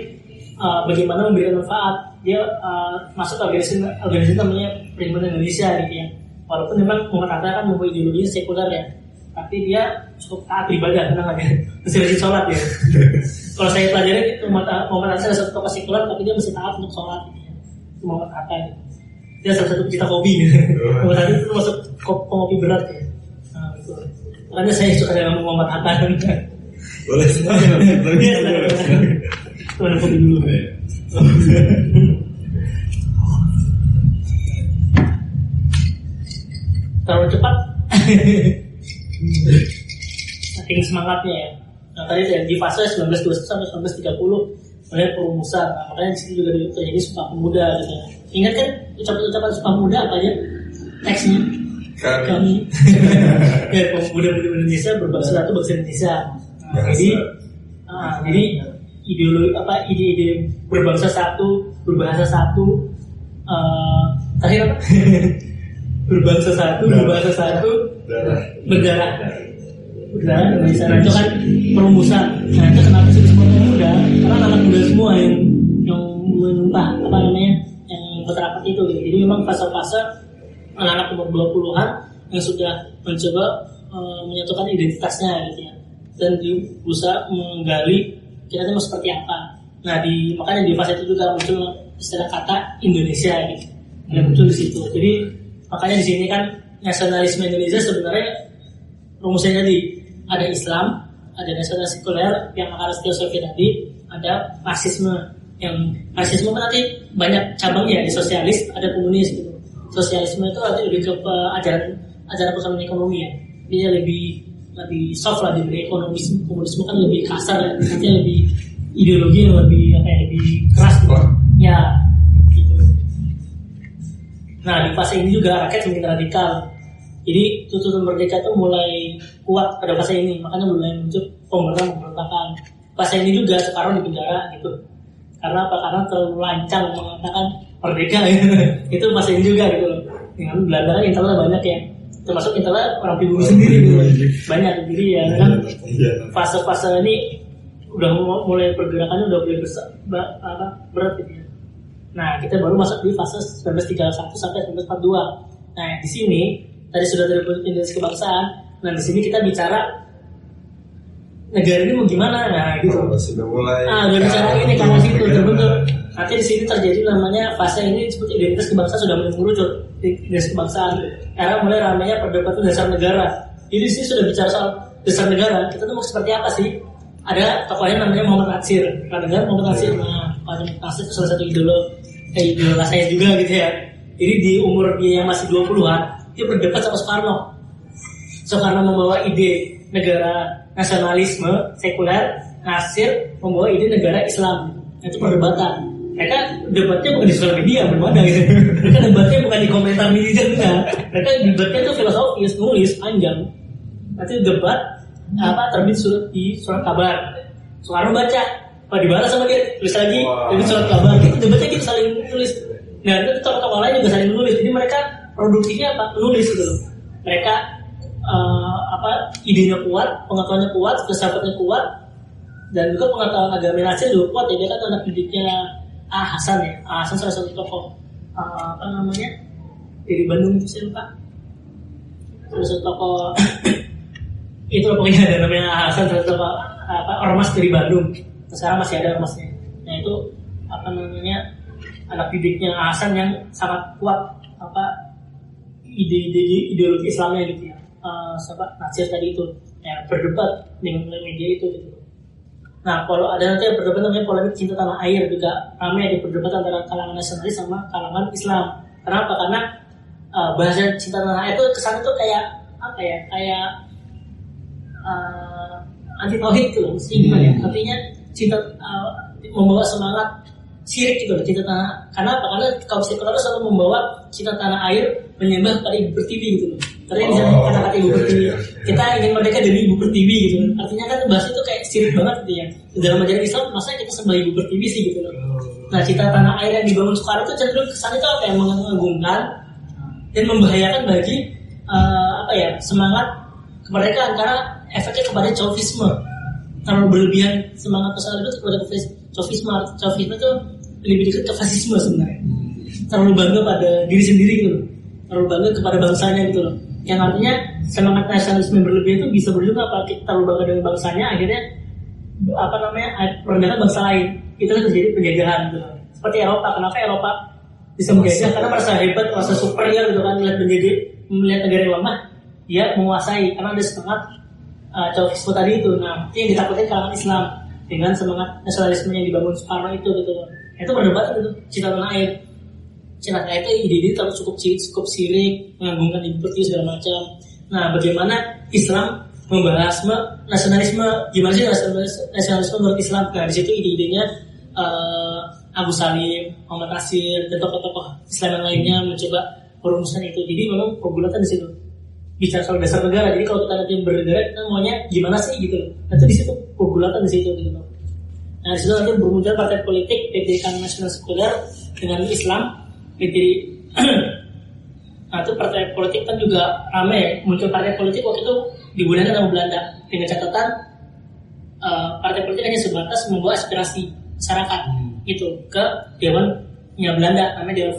bagaimana memberikan manfaat. Dia masuk ke organisasi namanya Perhimpunan Indonesia gitu ya. Walaupun memang Muhammad Hatta kan mempunyai ideologinya sekuler ya, tapi dia cukup taat beribadah, tenang aja, masih rajin sholat ya. Kalau saya pelajari itu Muhammad Hatta salah satu tokoh sekuler, tapi dia masih taat untuk sholat gitu ya. Itu Muhammad Hatta ya. Dia salah satu pecinta kopi gitu. Muhammad Hatta itu masuk kopi berat ya. Nah, gitu. Makanya saya suka dengan Muhammad Hatta. Boleh semuanya. Tuh ada kopi dulu. Terlalu cepat. Saking semangatnya ya. Nah tadi di fase 1921 sampai 1930 mulai perumusan. Nah, makanya di sini juga terjadi Sumpah Pemuda gitu. Ingat kan ucapan Sumpah Pemuda apa aja teksnya? Kami ya pemuda Indonesia berbangsa satu, bangsa Indonesia. Nah, jadi ideologi ide berbangsa satu, berbahasa satu, tadi apa? Berbangsa satu, berbahasa satu, berdarah Indonesia. Nah itu kan perumusan. Nah itu kenapa sih Sumpah Pemuda? Karena anak muda semua yang menuntah yang berterapat itu gitu. Jadi memang fase-fase anak-anak umur 20-an yang sudah mencoba menyatukan identitasnya gitu ya, dan berusaha menggali kira-kira mau seperti apa. Nah makanya di fase itu juga muncul istilah kata Indonesia gitu. Yang muncul di situ. Jadi makanya di sini kan nasionalisme Indonesia sebenarnya rumusnya tadi ada Islam, ada nasionalis sekuler yang akaras teosofi tadi, ada Marxisme. Yang Marxisme kan nanti banyak cabangnya, ada sosialis, ada komunis gitu. Sosialisme itu lebih ke ajaran persoalan ekonomi ya. Dia lebih soft lah diberi ekonomis. Komunisme kan lebih kasar ya, nanti lebih ideologi yang lebih keras gitu. Ya gitu. Nah di fase ini juga rakyat semakin radikal. Jadi tuntutan merdeka itu mulai kuat pada fase ini, makanya mulai muncul pemberontakan. Fase ini juga Soekarno di penjara gitu. Karena apa? Karena terlalu lancang mengatakan merdeka gitu. Itu fase ini juga gitu. Dengan Belanda kan intelnya banyak ya, termasuk intelnya orang pribumi sendiri gitu. Banyak jadi ya kan fase-fase ini udah mulai pergerakannya udah mulai berat gitu ya. Nah kita baru masuk di fase 1931 sampai 1942. Nah di sini tadi sudah terbentuk identitas kebangsaan. Nah di sini kita bicara negara ini mau gimana, nah gitu. Sudah mulai. Udah bicara ini karena situ terbentuk. Nanti di sini terjadi namanya fase ini disebut identitas kebangsaan sudah mulai mengerucut identitas kebangsaan. Karena mulai ramainya perdebatan dasar negara. Jadi di sini sudah bicara soal dasar negara. Kita tuh mau seperti apa sih? Ada tokohnya namanya Muhammad Natsir. Negara Muhammad Natsir. Nah, Muhammad Natsir itu salah satu idola saya juga gitu ya. Jadi di umur dia yang masih 20-an, dia berdebat sama Soekarno. Soekarno membawa ide negara nasionalisme sekuler, Natsir membawa ide negara Islam. Itu perdebatan. Mereka debatnya bukan di sosial media, belum ada gitu. Mereka debatnya bukan di komentar media juga. Mereka debatnya itu filosofis, nulis panjang. Nanti debat terbit di surat kabar. Soekarno baca, dibalas sama dia, tulis lagi, terbit surat kabar. Itu debatnya gitu saling tulis. Nah itu tokoh-tokoh lain juga saling menulis. Jadi mereka produksinya menulis gitu. Mereka idenya kuat, pengetahuannya kuat, filsafatnya kuat, dan juga pengetahuan agama Natsir juga kuat ya. Dia kan anak didiknya Hasan ya. Hasan salah satu tokoh dari Bandung itu saya lupa. Salah satu tokoh itu pokoknya ada namanya Hasan, salah satu tokoh ormas dari Bandung. Sekarang masih ada ormasnya. Nah itu anak didiknya Hasan yang sangat kuat ideologi Islamnya gitu ya. Natsir tadi itu ya, berdebat dengan media itu gitu. Nah kalau ada nanti berdebat namanya polemik cinta tanah air juga ramai ada berdebat antara kalangan nasionalis sama kalangan Islam. Kenapa? Karena bahasa cinta tanah air itu kesannya tuh kayak anti tauhid gitu loh, mesti gimana ya? Artinya cinta membawa semangat syirik gitu loh, cinta tanah. Kenapa? Karena kaum sekuler selalu membawa cinta tanah air menyembah pada ibu pertiwi gitu loh. Karena misalnya kata-kata ibu pertiwi, kita ingin merdeka dari ibu pertiwi gitu kan. Artinya kan bahasa itu kayak sirik banget gitu ya. Dalam ajaran Islam masa kita sembah ibu pertiwi sih gitu loh. Nah cinta tanah air yang dibangun Soekarno itu cenderung kesan itu yang mengagumkan dan membahayakan bagi semangat kemerdekaan karena efeknya kepada Chauvisme. Terlalu berlebihan semangat personal itu kepada Chauvisme. Chauvisme itu lebih dekat ke fasisme sebenarnya. Terlalu bangga pada diri sendiri gitu loh. Terlalu bangga kepada bangsanya gitu loh. Yang artinya semangat nasionalisme berlebihan itu bisa berujung apa kita terlalu bangga dengan bangsanya akhirnya merendahkan bangsa lain. Itu terjadi penjajahan gitu loh. Seperti Eropa, kenapa Eropa bisa menjajah? Karena merasa hebat, merasa superior gitu kan, melihat negara yang lemah, dia menguasai karena ada semangat Chauvisme tadi itu. Nah, itu yang ditakutin kalangan Islam dengan semangat nasionalisme yang dibangun Soekarno itu gitu loh. Itu perdebatan itu cinta tanah air. Cinta tanah itu ide-ide terlalu cukup sirik, mengagungkan ibu pertiwi segala macam. Nah, bagaimana Islam membahas nasionalisme, gimana sih nasionalisme menurut Islam? Nah, di situ ide-idenya Agus Salim, Muhammad Natsir, dan tokoh-tokoh Islam yang lainnya mencoba merumuskan itu. Jadi memang pergulatan di situ. Bicara soal dasar negara, jadi kalau kita nanti bernegara kita maunya gimana sih gitu loh. Nanti di situ pergulatan di situ gitu loh. Nah, di situ nanti bermunculan partai politik PDIP Nasional Sekuler dengan Islam. Nah itu partai politik kan juga ramai muncul partai politik waktu itu digunakan sama Belanda dengan catatan partai politik hanya sebatas membawa aspirasi masyarakat itu ke Dewannya Belanda, namanya Dewan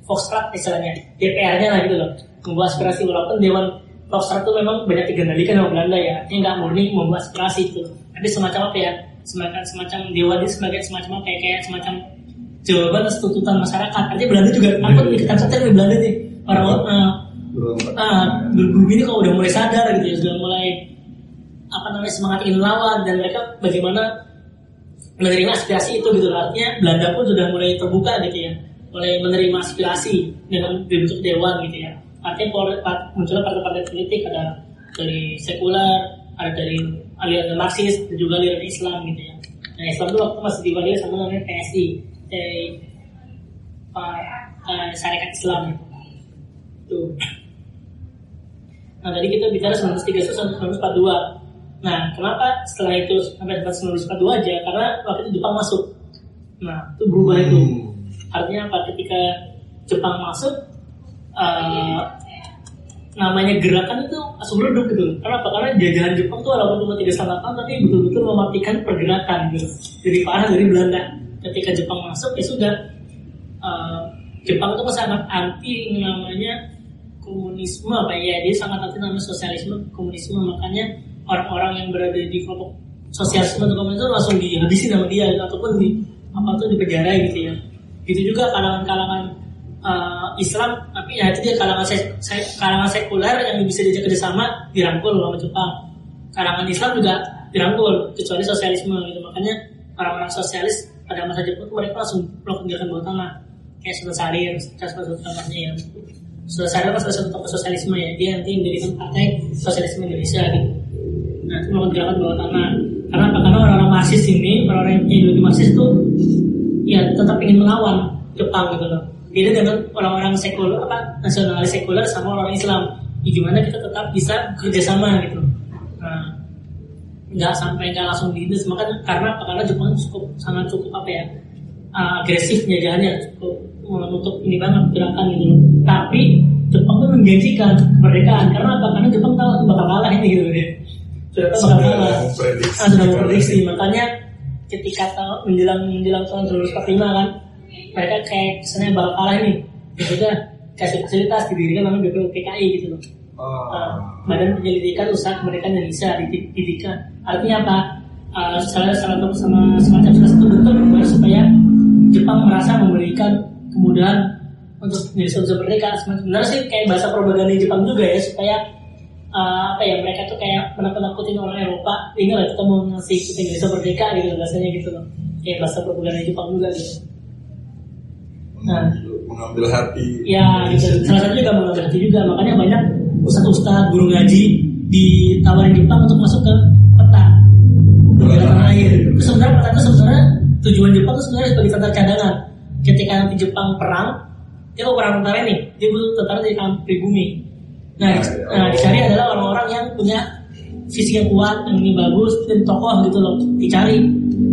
Volksraad istilahnya, DPR-nya lah gitu loh, membawa aspirasi. Walaupun Dewan Volksraad itu memang banyak digendalikan sama Belanda ya, artinya nggak murni membawa aspirasi itu, tapi semacam apa ya, semacam dewan itu sebagai semacam kayak semacam jawaban atas tuntutan masyarakat. Artinya Belanda juga takut nih, kita di Belanda nih orang-orang berburu ini kalau udah mulai sadar gitu ya, sudah mulai semangat ingin melawan, dan mereka bagaimana menerima aspirasi itu gitu. Artinya Belanda pun sudah mulai terbuka gitu ya, mulai menerima aspirasi dengan bentuk dewan gitu ya. Artinya munculnya partai-partai politik, ada dari sekuler, ada dari aliran Marxis, dan juga aliran Islam gitu ya. Nah Islam itu waktu masih diwakili sama namanya PSI, Syarikat Islam itu. Nah tadi kita bicara 1931 sampai 1942. Nah kenapa setelah itu sampai 1942 aja? Karena waktu itu Jepang masuk. Nah itu berubah itu. Artinya apa? Ketika Jepang masuk, namanya gerakan itu langsung redup gitu. Kenapa? Karena jajahan Jepang tuh walaupun cuma 3,5 tahun, tapi betul-betul mematikan pergerakan gitu. Jadi parah dari Belanda. Ketika Jepang masuk ya sudah, Jepang itu sangat anti namanya komunisme dia sangat anti namanya sosialisme, komunisme. Makanya orang-orang yang berada di kelompok sosialisme atau komunis itu langsung dihabisin sama dia ataupun dipenjara gitu ya. Gitu juga kalangan Islam, tapi ya itu dia kalangan sekuler yang bisa diajak kerjasama dirangkul sama Jepang. Kalangan Islam juga dirangkul kecuali sosialisme gitu. Makanya orang-orang sosialis pada masa Jepang mereka langsung melakukan gerakan bawah tanah kayak Sultan Syahrir, salah satu contohnya ya. Sultan Syahrir kan salah satu tokoh sosialisme ya, dia nanti mendirikan partai sosialisme Indonesia gitu. Nah itu melakukan gerakan bawah tanah. Karena apa? Karena orang-orang Marxis ini, orang-orang yang ideologi Marxis itu ya tetap ingin melawan Jepang gitu loh. Beda dengan orang-orang sekuler nasionalis sekuler sama orang Islam. Ya, gimana kita tetap bisa kerjasama gitu. Nah, nggak langsung diindes, karena Jepang sangat cukup agresif penjajahannya, cukup menutup ini banget gerakan gitu loh. Tapi Jepang tuh menjanjikan kemerdekaan karena apa? Karena Jepang tahu bakal kalah ini gitu deh. Sudah memprediksi. Makanya ketika menjelang tahun 1945 kan, mereka kayak kesannya bakal kalah ini. Jadi kasih fasilitas didirikan namanya BPUPKI gitu loh. Badan Penyelidikan Usaha Kemerdekaan Indonesia didirikan. Artinya apa? Salah satu semacam satu bentuk supaya Jepang merasa memberikan kemudahan untuk Indonesia merdeka. Sebenarnya sih kayak bahasa propaganda Jepang juga ya, supaya mereka tuh kayak menakut-nakutin orang Eropa. Inilah kita mau ngasih Indonesia merdeka gitu bahasanya gitu loh. Kayak bahasa propaganda Jepang juga gitu. Mengambil hati. Ya gitu. Salah satu juga mengambil hati juga. Makanya banyak ustadz guru ngaji ditawarin Jepang untuk masuk ke peta tanah air. Sebenarnya peta itu tujuan Jepang itu sebenarnya sebagai tentara cadangan. Ketika nanti Jepang perang, dia mau perang tentara nih, dia butuh tentara dari pribumi. Nah, dicari adalah orang-orang yang punya fisik yang kuat, yang ini bagus, dan tokoh gitu loh, dicari.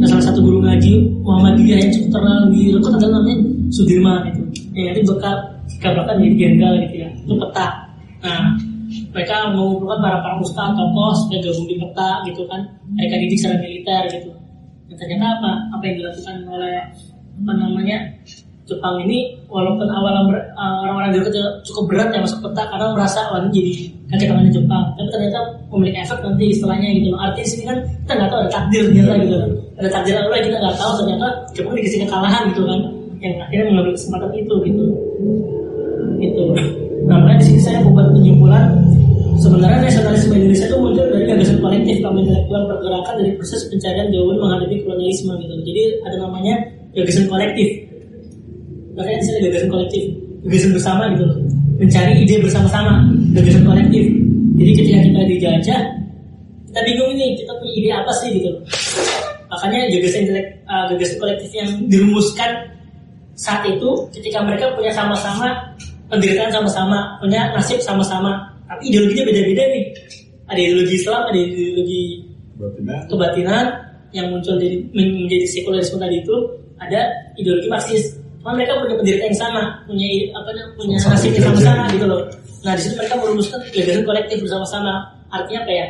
Nah, salah satu guru ngaji Muhammadiyah yang cukup terkenal di Lekut adalah namanya Sudirman gitu. Yang nanti dikabarkan jadi jenderal gitu ya, itu peta. Nah, mereka mengumpulkan para ustaz tokoh supaya gabung di peta gitu kan, mereka didik secara militer gitu. Dan ternyata apa yang dilakukan oleh Jepang ini, walaupun awalnya orang-orang Jepang cukup berat ya masuk peta karena merasa ini jadi kaki tangannya Jepang, tapi ternyata memiliki efek nanti istilahnya gitu loh. Artinya sini kan kita nggak tahu ada takdir ternyata gitu kan, ada takdir apa kita nggak tahu, ternyata Jepang dikasih kekalahan gitu kan, yang akhirnya mengambil kesempatan itu gitu. Nah, makanya di sini saya membuat penyimpulan sebenarnya nasionalisme Indonesia itu muncul dari gagasan kolektif kaum intelektual pergerakan dari proses pencarian jawaban menghadapi kolonialisme gitu. Jadi ada namanya gagasan kolektif. Makanya di sini gagasan kolektif, gagasan bersama gitu loh. Mencari ide bersama-sama, gagasan kolektif. Jadi ketika kita dijajah, kita bingung ini, kita punya ide apa sih gitu loh. Makanya gagasan kolektif yang dirumuskan saat itu ketika mereka punya sama-sama penderitaan sama-sama, punya nasib sama-sama, tapi ideologinya beda-beda nih. Ada ideologi Islam, ada ideologi kebatinan yang muncul menjadi sekulerisme tadi itu, ada ideologi Marxis. Cuma mereka punya penderitaan yang sama, punya nasib yang sama-sama gitu loh. Nah di situ mereka merumuskan gagasan kolektif bersama-sama. Artinya apa ya?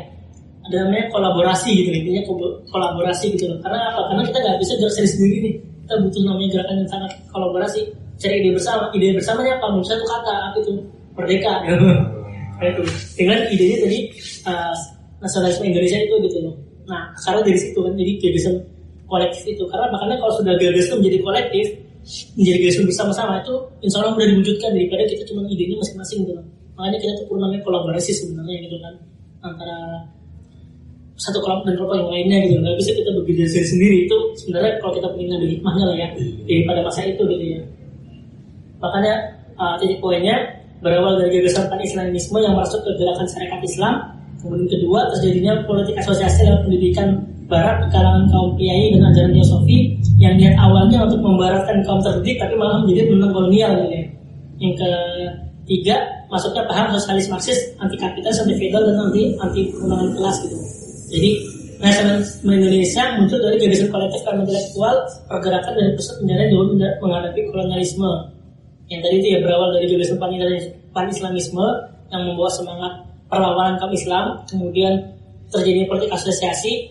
Ada namanya kolaborasi gitu, intinya kolaborasi gitu loh. Karena apa? Karena kita nggak bisa gerak sendiri nih. Kita butuh namanya gerakan yang sangat kolaborasi. Cari ide bersama. Ide bersamanya apa? Menurut saya itu kata apa itu? Merdeka. Itu dengan idenya tadi nasionalisme Indonesia itu gitu loh. Nah sekarang dari situ kan jadi gagasan kolektif itu. Karena makanya kalau sudah gagasan menjadi kolektif, menjadi gagasan bersama-sama itu insya Allah mudah diwujudkan daripada kita cuma idenya masing-masing gitu loh. Makanya kita tuh perlu namanya kolaborasi sebenarnya gitu kan, antara satu kelompok dan kelompok yang lainnya gitu. Nggak bisa kita bekerja sendiri. Itu sebenarnya kalau kita pengen ngambil hikmahnya lah ya pada masa itu gitu ya. Makanya titik poinnya berawal dari gagasan pan-Islamisme yang masuk ke gerakan syarikat Islam. Kemudian kedua, terjadinya politik asosiasi lewat pendidikan Barat di kalangan kaum kiai dan ajaran teosofi yang niat awalnya untuk membaratkan kaum terdidik tapi malah menjadi penentang kolonial gitu ya. Yang ketiga, masuknya paham sosialis Marxis, anti kapitalis, anti feodal dan anti perundangan kelas gitu. Jadi nasionalisme Indonesia muncul dari gagasan kolektif kaum intelektual pergerakan dari pusat penjara jauh menghadapi kolonialisme. Yang tadi itu ya berawal dari gagasan pan-Islamisme yang membawa semangat perlawanan kaum Islam, kemudian terjadi politik asosiasi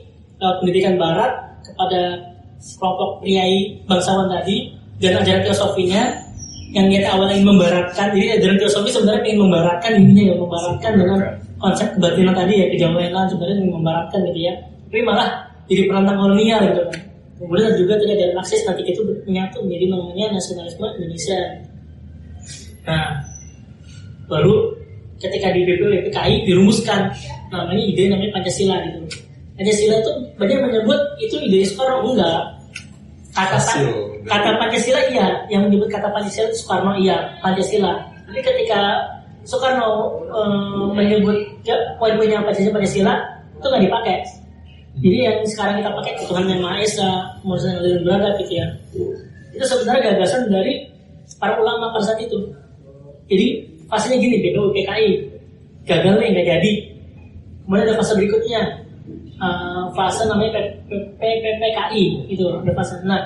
pendidikan Barat kepada kelompok priai bangsawan tadi dan ajaran teosofinya yang niat awalnya ingin membaratkan. Jadi ajaran teosofi sebenarnya ingin membaratkan intinya ya, membaratkan dengan konsep kebatinan tadi ya, kejawelan sebenarnya ingin membaratkan gitu ya. Tapi malah jadi penantang kolonial gitu kan. Kemudian juga tadi ada Marxis, nanti itu menyatu menjadi namanya nasionalisme Indonesia. Nah, baru ketika di BPUPKI dirumuskan namanya ide namanya Pancasila gitu. Pancasila itu banyak menyebut itu ide Soekarno, enggak. Kata Pancasila iya, yang menyebut kata Pancasila itu Soekarno iya, Pancasila. Tapi ketika Soekarno menyebut poin-poinnya Pancasila itu nggak dipakai. Jadi yang sekarang kita pakai Tuhan Yang Maha Esa, Manusia dan Beradab gitu ya. Itu sebenarnya gagasan dari para ulama pada saat itu. Jadi fasenya gini, BPUPKI gagal nih, nggak jadi. Kemudian ada fase berikutnya, fase namanya PPPKI itu ada fase. Nah,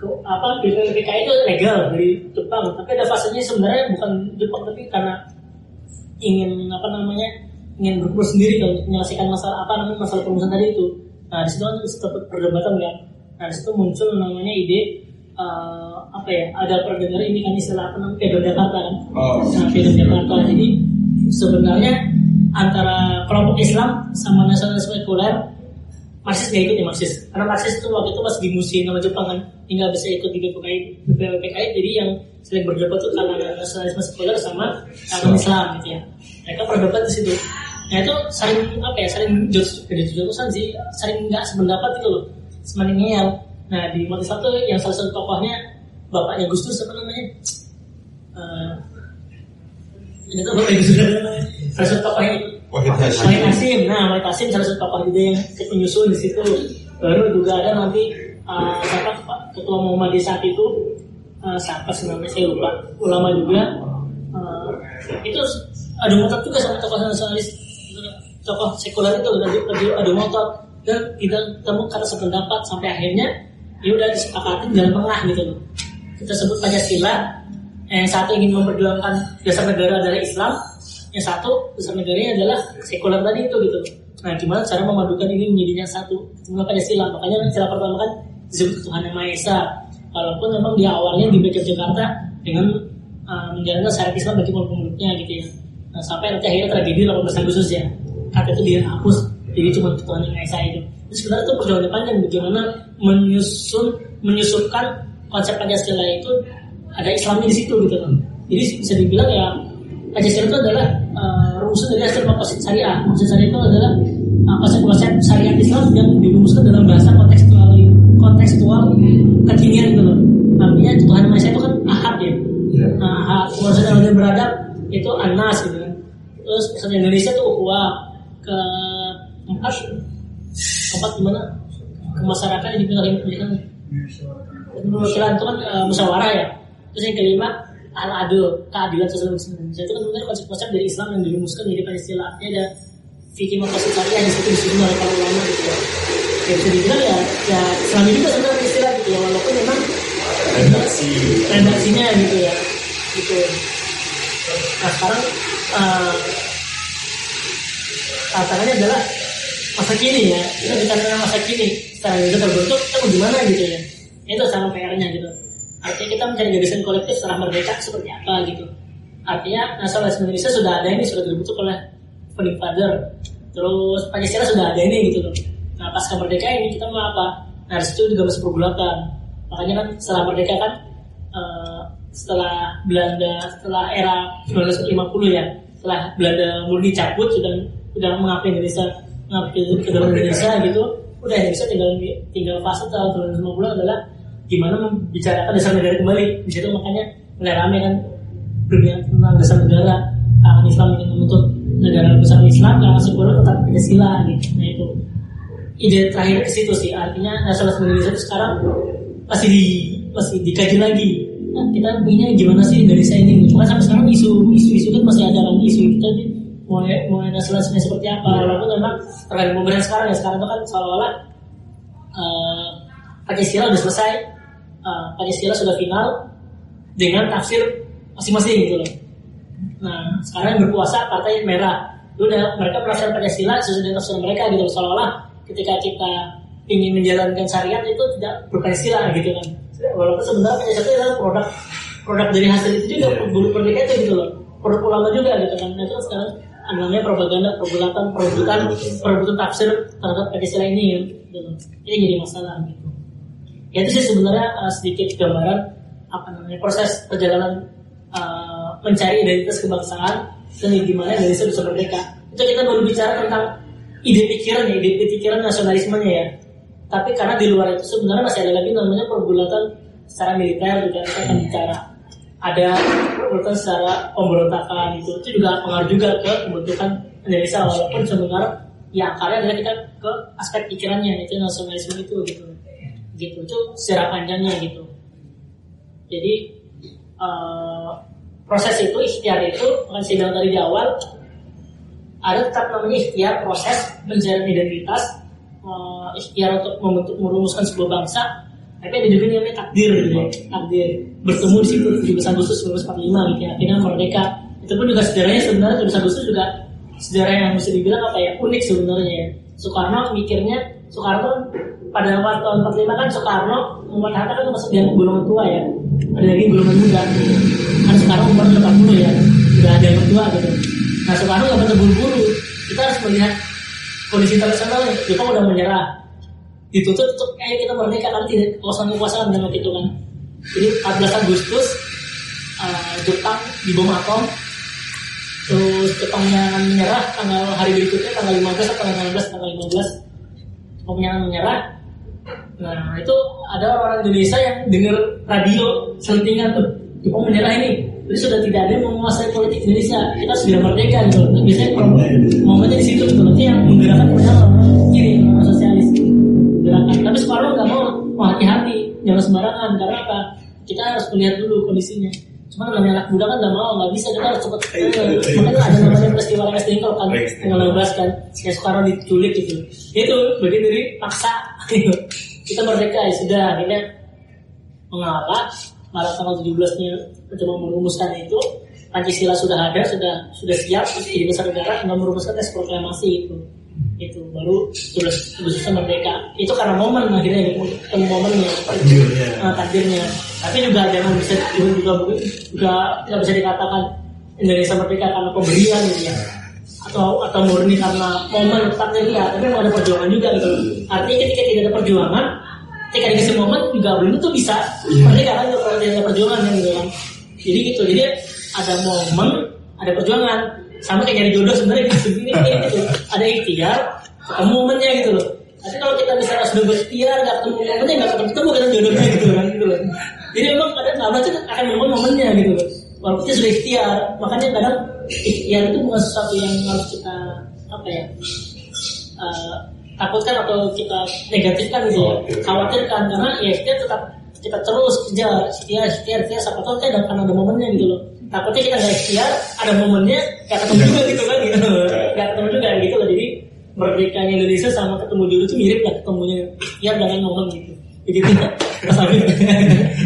BPUPKI itu legal dari Jepang, tapi ada fasenya sebenarnya bukan Jepang, tapi karena ingin ingin berkumpul sendiri untuk menyelesaikan masalah masalah perumusan tadi itu. Nah, di situ kan sempat perdebatan kan. Nah, di situ muncul namanya ide ada pernah ini kan istilah Pedon Jakarta kan. Nah, Pedon Jakarta. Jadi sebenarnya antara kelompok Islam sama nasionalisme sekuler, Marxis nggak ikut ya Marxis. Karena Marxis itu waktu itu masih dimusuhin sama Jepang kan, hingga bisa ikut di BPUPKI. Jadi yang sering berdebat itu karena nasionalisme sekuler sama Islam gitu ya. Mereka berdebat di situ. Nah itu saling jurus-jurusan sih, saling nggak sependapat gitu loh, semakin ngeyel. Nah di Motif Islam tuh yang salah satu tokohnya bapaknya Gus Dur ini tuh bapaknya Gus Dur salah satu tokohnya Wahid Hasyim. Nah Wahid Hasyim salah satu tokoh juga yang penyusun di situ. Baru juga ada nanti ketua Muhammadiyah saat itu siapa sebenarnya saya lupa, ulama juga. Itu ada motor juga sama tokoh nasionalis, tokoh sekuler itu ada motor, dan tidak ketemu kata sependapat sampai akhirnya ya udah disepakati jalan tengah gitu loh. Kita sebut Pancasila, yang satu ingin memperjuangkan dasar negara adalah Islam, yang satu dasar negaranya adalah sekuler tadi itu gitu. Nah gimana cara memadukan ini menjadi yang satu, itu Pancasila. Makanya istilah pertama kan disebut Tuhan Yang Maha Esa, walaupun memang di awalnya di Jakarta dengan menjalankan syariat Islam bagi pemeluknya gitu ya. Nah, sampai nanti akhirnya tragedi 18 Agustus ya, kata itu dihapus, jadi cuma Tuhan Yang Maha Esa itu. Jadi sebenarnya itu perjalanan panjang bagaimana menyusupkan konsep Pancasila itu ada Islamnya di situ gitu kan. Jadi bisa dibilang ya Pancasila itu adalah rumusan dari hasil makosid syariah. Makosid syariah itu adalah konsep syariat Islam yang dirumuskan dalam bahasa kontekstual kekinian gitu loh. Artinya Tuhan Yang Maha Esa itu kan ahad ya. Ahad, Manusia dan Beradab itu Anas gitu kan. Terus Persatuan Indonesia itu ukhuwah. Keempat gimana? Kemasyarakatan yang dibilang pendidikan. Perwakilan itu kan musyawarah ya. Terus yang kelima al-adil, keadilan sosial Indonesia. Itu kan sebenarnya konsep-konsep dari Islam yang dirumuskan di Pancasila. Artinya ada fikih maqasid syariah yang disebut oleh para ulama gitu ya. Ya bisa dibilang ya Islam juga sebenarnya istilah gitu ya, walaupun memang redaksinya gitu ya. Gitu. Nah sekarang tantangannya adalah masa kini ya. Kita bicara masa kini, secara Indonesia terbentuk, kita mau gimana gitu ya. Itu sama PR-nya gitu. Artinya kita mencari gagasan kolektif setelah merdeka seperti apa gitu. Artinya nasionalisme Indonesia sudah ada ini, sudah dibentuk oleh founding father. Terus Pancasila sudah ada ini gitu loh. Nah pasca merdeka ini kita mau apa? Nah disitu juga masih pergulatan. Makanya kan setelah merdeka kan setelah Belanda, setelah era 1950 ya, setelah Belanda murni cabut sudah mengakui Indonesia, ke dalam Indonesia gitu, udah Indonesia tinggal fase tahun 1950 adalah gimana membicarakan dasar negara kembali. Di situ makanya mulai rame kan berbicara tentang dasar negara, kalangan Islam ingin membentuk negara besar Islam, kalangan sekuler tetap Pancasila gitu. Nah itu ide terakhir ke situ sih. Artinya nasionalisme Indonesia itu sekarang masih dikaji lagi. Nah, kita punya gimana sih Indonesia ini? Cuma sampai sekarang isu kan masih ada kan, isu kita mau nasionalisme seperti apa? Walaupun memang terkait pemerintahan sekarang ya, sekarang itu kan seolah-olah Pancasila sudah selesai, Pancasila sudah final dengan tafsir masing-masing gitu loh. Nah sekarang yang berkuasa partai merah, udah mereka melaksanakan Pancasila sesuai dengan tafsir mereka gitu. Seolah-olah ketika kita ingin menjalankan syariat itu tidak berpancasila gitu kan. Walaupun sebenarnya Pancasila itu adalah produk dari hasil itu juga, bulu merdeka itu gitu loh, produk ulama juga gitu kan. Nah itu sekarang namanya propaganda, perebutan tafsir terhadap Pancasila ini gitu. Ini jadi masalah gitu. Ya itu sih sebenarnya sedikit gambaran proses perjalanan mencari identitas kebangsaan dan gimana Indonesia bisa merdeka. Itu kita baru bicara tentang ide pikiran nasionalismenya ya. Tapi karena di luar itu sebenarnya masih ada lagi namanya pergulatan secara militer juga kita akan bicara. Ada pergulatan secara pemberontakan itu juga pengaruh juga ke pembentukan Indonesia walaupun sebenarnya ya akarnya adalah kita ke aspek pikirannya itu nasionalisme itu gitu itu secara panjangnya gitu. Jadi proses itu ikhtiar itu akan saya bilang tadi di awal ada tetap namanya ikhtiar proses mencari identitas, ikhtiar untuk merumuskan sebuah bangsa, tapi ada juga namanya takdir gitu ya. Takdir bertemu di situ 17 Agustus 1945 gitu ya, akhirnya merdeka. Itu pun juga sejarahnya sebenarnya 17 Agustus juga sejarah yang bisa dibilang unik sebenarnya ya. Soekarno pada waktu tahun 45 kan Soekarno membuat Hatta kan masuk dianggap golongan tua ya, ada lagi golongan muda kan. Soekarno umur 80 ya, udah ada yang tua gitu. Nah Soekarno nggak terburu-buru, kita harus melihat kondisi internasional. Jepang udah menyerah, ditutup kita merdeka kan, tidak kekuasaan dengan waktu itu kan. Jadi 14 Agustus Jepang dibom atom, terus Jepangnya menyerah hari berikutnya tanggal 15 atau tanggal 15 Jepangnya menyerah. Nah itu ada orang Indonesia yang dengar radio selentingan tuh Jepang menyerah ini, jadi sudah tidak ada yang menguasai politik Indonesia, kita sudah merdeka gitu. Biasanya momennya di situ gitu, nanti yang menggerakkan orang kiri, orang sosialis gerakan. Tapi Soekarno nggak mau hati-hati, jangan sembarangan. Karena apa? Kita harus melihat dulu kondisinya. Cuma namanya anak muda kan nggak bisa, kita harus cepat. Makanya ada namanya peristiwa Rengas Dengklok kan, tanggal 16 kan, yang Soekarno diculik gitu. Itu bagian dari paksa gitu. Kita merdeka ya sudah, akhirnya mengapa? Malah tanggal 17-nya mencoba merumuskan itu, Pancasila sudah ada, sudah siap, jadi besar negara, tinggal merumuskan teks proklamasi itu baru terus merdeka. Itu karena momen akhirnya ketemu momennya, takdirnya. Tapi juga jangan bisa juga tidak bisa dikatakan Indonesia merdeka karena pemberian gitu ya, atau murni karena momen takdirnya. Tapi memang ada perjuangan juga gitu. Artinya ketika tidak ada perjuangan, ketika dikasih momen juga belum tuh bisa merdeka kan, kalau tidak ada perjuangan kan gitu kan. Jadi gitu, jadi ada momen, ada perjuangan, sama kayak nyari jodoh sebenarnya gitu. Ada ikhtiar, ketemu momennya gitu loh. Tapi kalau kita misalnya sudah berikhtiar, nggak ketemu momennya, nggak ketemu kan jodohnya gitu kan gitu loh. Jadi memang ada itu akan momennya gitu loh. Walaupun kita sudah ikhtiar, makanya kadang ikhtiar itu bukan sesuatu yang harus kita takutkan atau kita negatifkan gitu ya, khawatirkan, karena ya kita terus kejar ikhtiar siapa tahu kita akan ada momennya gitu loh. Takutnya kita nggak ikhtiar, ada momennya nggak ketemu juga gitu kan gitu, nggak ketemu juga gitu loh. Jadi merdekanya Indonesia sama ketemu jodoh itu mirip lah, ketemunya ikhtiar dengan momen gitu. Begitu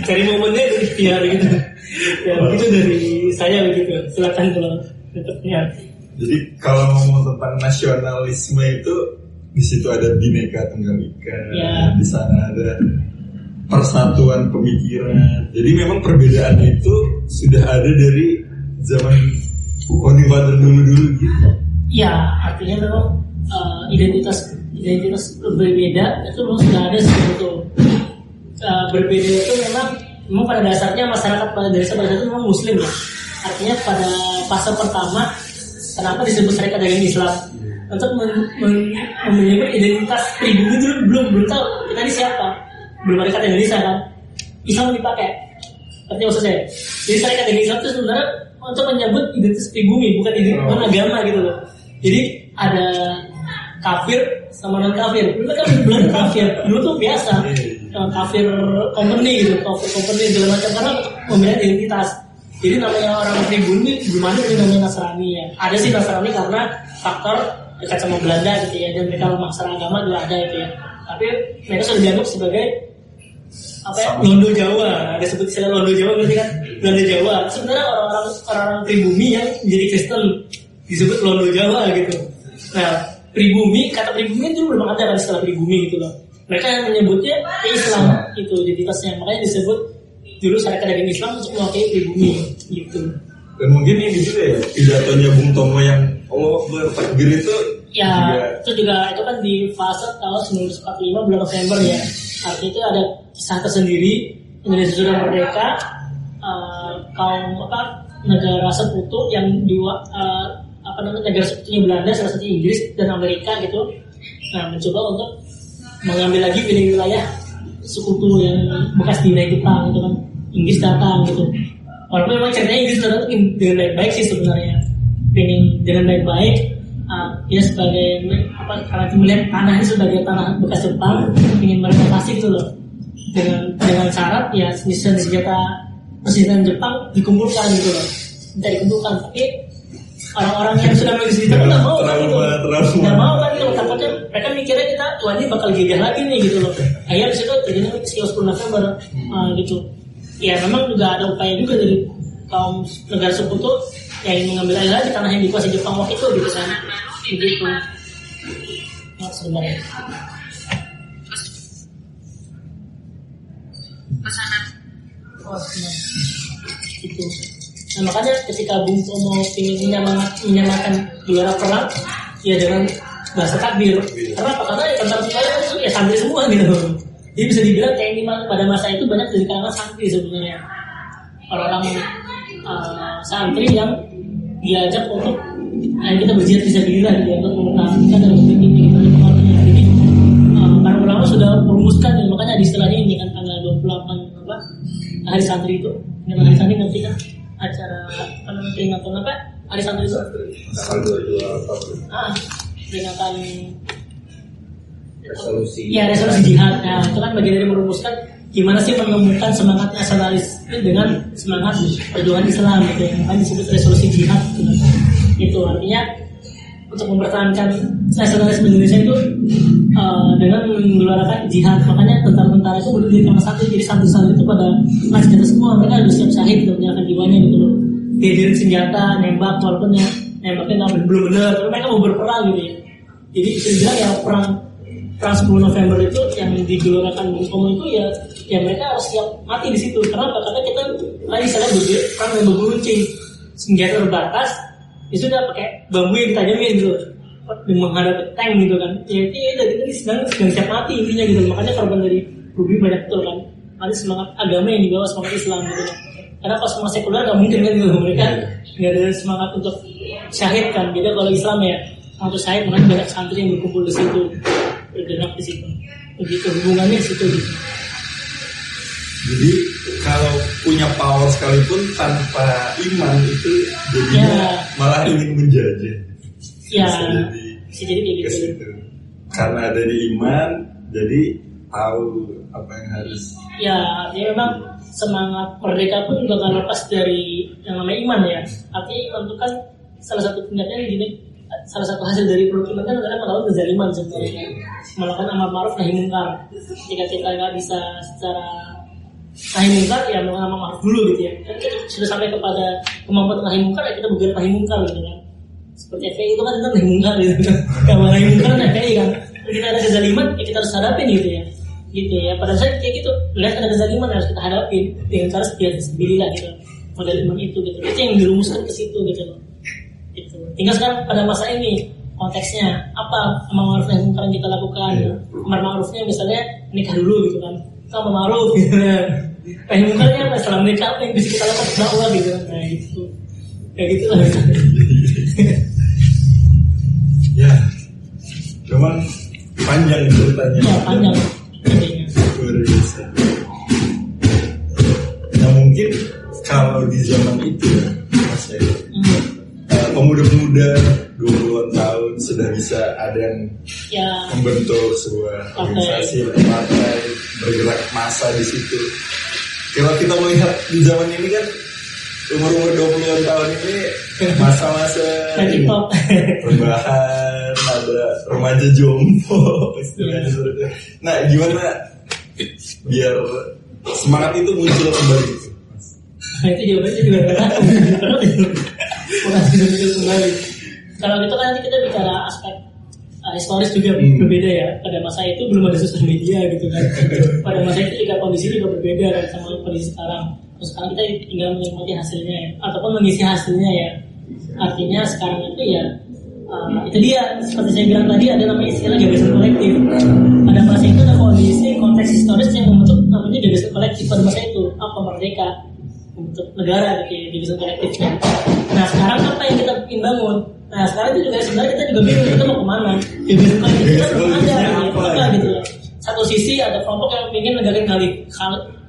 cari momennya dari ikhtiar gitu. Ya itu dari saya begitu. Silakan kalau bertanya. Jadi kalau ngomong tentang nasionalisme itu di situ ada Bhinneka Tunggal Ika, di sana ada persatuan pemikiran. Jadi memang perbedaan itu sudah ada dari zaman founding father dulu gitu. Ya, artinya memang identitas berbeda itu memang sudah ada seperti itu. Berbeda itu memang pada dasarnya masyarakat pada dasarnya itu memang Muslim ya. Artinya pada fase pertama kenapa disebut Syarikat Dagang Islam? Untuk menyebut identitas pribumi dulu belum tahu kita ini siapa, belum ada kata Indonesia kan, Islam dipakai, artinya maksud saya. Jadi Syarikat Dagang Islam itu sebenarnya untuk menyebut identitas pribumi, bukan agama gitu loh. Jadi ada kafir sama non kafir, dulu kan belum kafir, dulu tuh biasa kafir company gitu, kafir company segala macam, karena membela identitas. Jadi namanya orang pribumi belum ada namanya Nasrani ya. Ada sih Nasrani karena faktor dekat sama Belanda gitu ya, dan mereka memaksa agama juga ada gitu ya. Tapi mereka sudah dianggap sebagai Londo Jawa, ada sebut istilah Londo Jawa berarti kan Belanda Jawa. Sebenarnya orang pribumi yang menjadi Kristen disebut Londo Jawa gitu. Nah pribumi, kata pribumi itu belum ada kan istilah pribumi gitu loh. Mereka yang menyebutnya Islam itu identitasnya, makanya disebut dulu Syarikat Dagang Islam untuk mewakili pribumi gitu. Dan mungkin ini juga ya pidatonya Bung Tomo yang Allah Akbar, takbir itu ya itu kan di fase tahun 1945 bulan November ya. Artinya itu ada kisah tersendiri. Indonesia sudah merdeka, kaum negara sekutu yang negara sekutunya Belanda, salah satu Inggris dan Amerika gitu. Nah, mencoba untuk mengambil lagi wilayah sekutu yang bekas dinai Jepang gitu kan. Inggris datang gitu. Walaupun memang ceritanya Inggris datang dengan baik-baik sih sebenarnya. Dengan baik-baik, dia sebagai karena melihat tanah ini sebagai tanah bekas Jepang, ingin mereka kasih gitu loh, dengan syarat ya senjata presiden Jepang dikumpulkan gitu loh, tidak dikumpulkan, tapi orang-orang yang sudah memiliki senjata nggak mau kan gitu, nggak mau kan gitu, takutnya mereka mikirnya kita tuan ini bakal gigih lagi nih gitu loh, akhirnya di situ jadinya sekitar 10 November gitu, ya memang juga ada upaya juga dari kaum negara sekutu yang mengambil alih lagi tanah yang dikuasai Jepang waktu itu gitu kan, begitu. Nah, sebenarnya. Itu. Nah makanya ketika Bung Tomo ingin menyamakan juara perang, ya dengan bahasa takbir. Karena apa? Karena tentara itu ya santri semua gitu. Jadi bisa dibilang TNI pada masa itu banyak dari kalangan santri sebenarnya. Orang-orang santri yang diajak untuk kita berjihad fisabilillah gitu untuk mempertahankan dan memperbaiki ini. Jadi para ulama sudah merumuskan, makanya di istilahnya ini kan tanggal 28 hari santri itu. Dengan hari santri nanti kan acara peringatan hari santri itu? Peringatan resolusi jihad. Nah itu kan bagian dari merumuskan gimana sih menemukan semangat nasionalis dengan semangat perjuangan Islam gitu ya, kan disebut resolusi jihad gitu. Itu artinya untuk mempertahankan nasionalisme Indonesia itu dengan menggelarkan jihad. Makanya tentara-tentara itu berdiri sama satu, jadi santri-santri itu pada senjata semua, mereka harus siap syahid untuk menyerahkan jiwanya gitu loh. Diajarin senjata, nembak, walaupun ya nembaknya belum benar, tapi mereka mau berperang gitu ya. Jadi bisa dibilang ya perang 10 November itu yang digelorkan Bung Tomo itu ya mereka harus siap mati di situ. Kenapa? Karena kita tadi saya perang yang berguruncing, senjata terbatas, ya sudah pakai bambu yang ditajamin gitu, menghadapi tank gitu kan. Ya itu kita sedang siap mati intinya gitu. Makanya korban dari Ruby banyak betul kan. Nanti semangat agama yang dibawa semangat Islam gitu kan. Karena kalau semangat sekuler nggak mungkin kan gitu, mereka nggak ada semangat untuk syahid kan. Beda kalau Islam ya untuk syahid, makanya banyak santri yang berkumpul di situ, bergerak di situ. Begitu hubungannya di situ gitu. Jadi kalau punya power sekalipun tanpa iman itu jadinya malah ingin menjajah. Ya, bisa jadi kayak gitu. Karena dari iman, jadi tahu apa yang harus. Ya, artinya memang semangat merdeka pun juga gak lepas dari yang namanya iman ya. Artinya itu kan salah satu tindakan gini, salah satu hasil dari perukiman kan adalah melakukan kezaliman sebenarnya, melakukan amar ma'ruf nahi munkar. Jika kita nggak bisa secara nahi munkar ya melakukan amar ma'ruf dulu gitu ya. Dan kita sudah sampai kepada kemampuan nahi munkar ya kita bergerak nahi munkar gitu kan. Seperti FPI itu kan tentang nahi munkar gitu. Kalau nahi munkar kan FPI kan. Kita ada kezaliman ya kita harus hadapin gitu ya. Gitu ya. Pada saat kayak gitu lihat ada kezaliman harus kita hadapin dengan cara sendirilah gitu. Model iman itu gitu. Itu yang dirumuskan ke situ gitu loh. Gitu. Tinggal sekarang pada masa ini konteksnya apa amar ma'ruf nahi munkar yang kita lakukan. Amar ma'rufnya misalnya nikah dulu gitu kan. Itu amar ma'ruf gitu. Nahi munkarnya apa? Setelah menikah apa yang bisa kita lakukan dakwah gitu. Nah gitu. Kayak gitu lah. Ya. Cuman panjang ceritanya. Ya panjang. Luar biasa. Nah mungkin kalau di zaman itu ya Mas ya, pemuda-pemuda 20-an tahun sudah bisa ada yang membentuk sebuah organisasi, partai, bergerak massa di situ. Kalau kita melihat di zaman ini kan umur 20-an tahun ini masa-masa perubahan, ada remaja jompo istilahnya. Nah gimana biar semangat itu muncul kembali gitu? Nah itu jawabannya juga muncul kembali. Kalau gitu kan nanti kita bicara aspek historis juga berbeda ya. Pada masa itu belum ada sosial media gitu kan. Pada masa itu juga kondisi juga berbeda kan sama kondisi sekarang. Terus sekarang kita tinggal menikmati hasilnya ya, ataupun mengisi hasilnya ya. Artinya sekarang itu ya Itu dia seperti saya bilang tadi ada namanya istilah gagasan kolektif. Pada masa itu ada kondisi konteks historis yang membentuk namanya gagasan kolektif pada masa itu apa merdeka untuk negara gitu ya, gagasan kolektifnya. Nah sekarang apa yang kita ingin bangun? Nah sekarang itu juga sebenarnya kita juga bingung kita mau kemana? Gagasan kolektif kita belum ada gitu ya. Satu sisi ada kelompok yang ingin negarin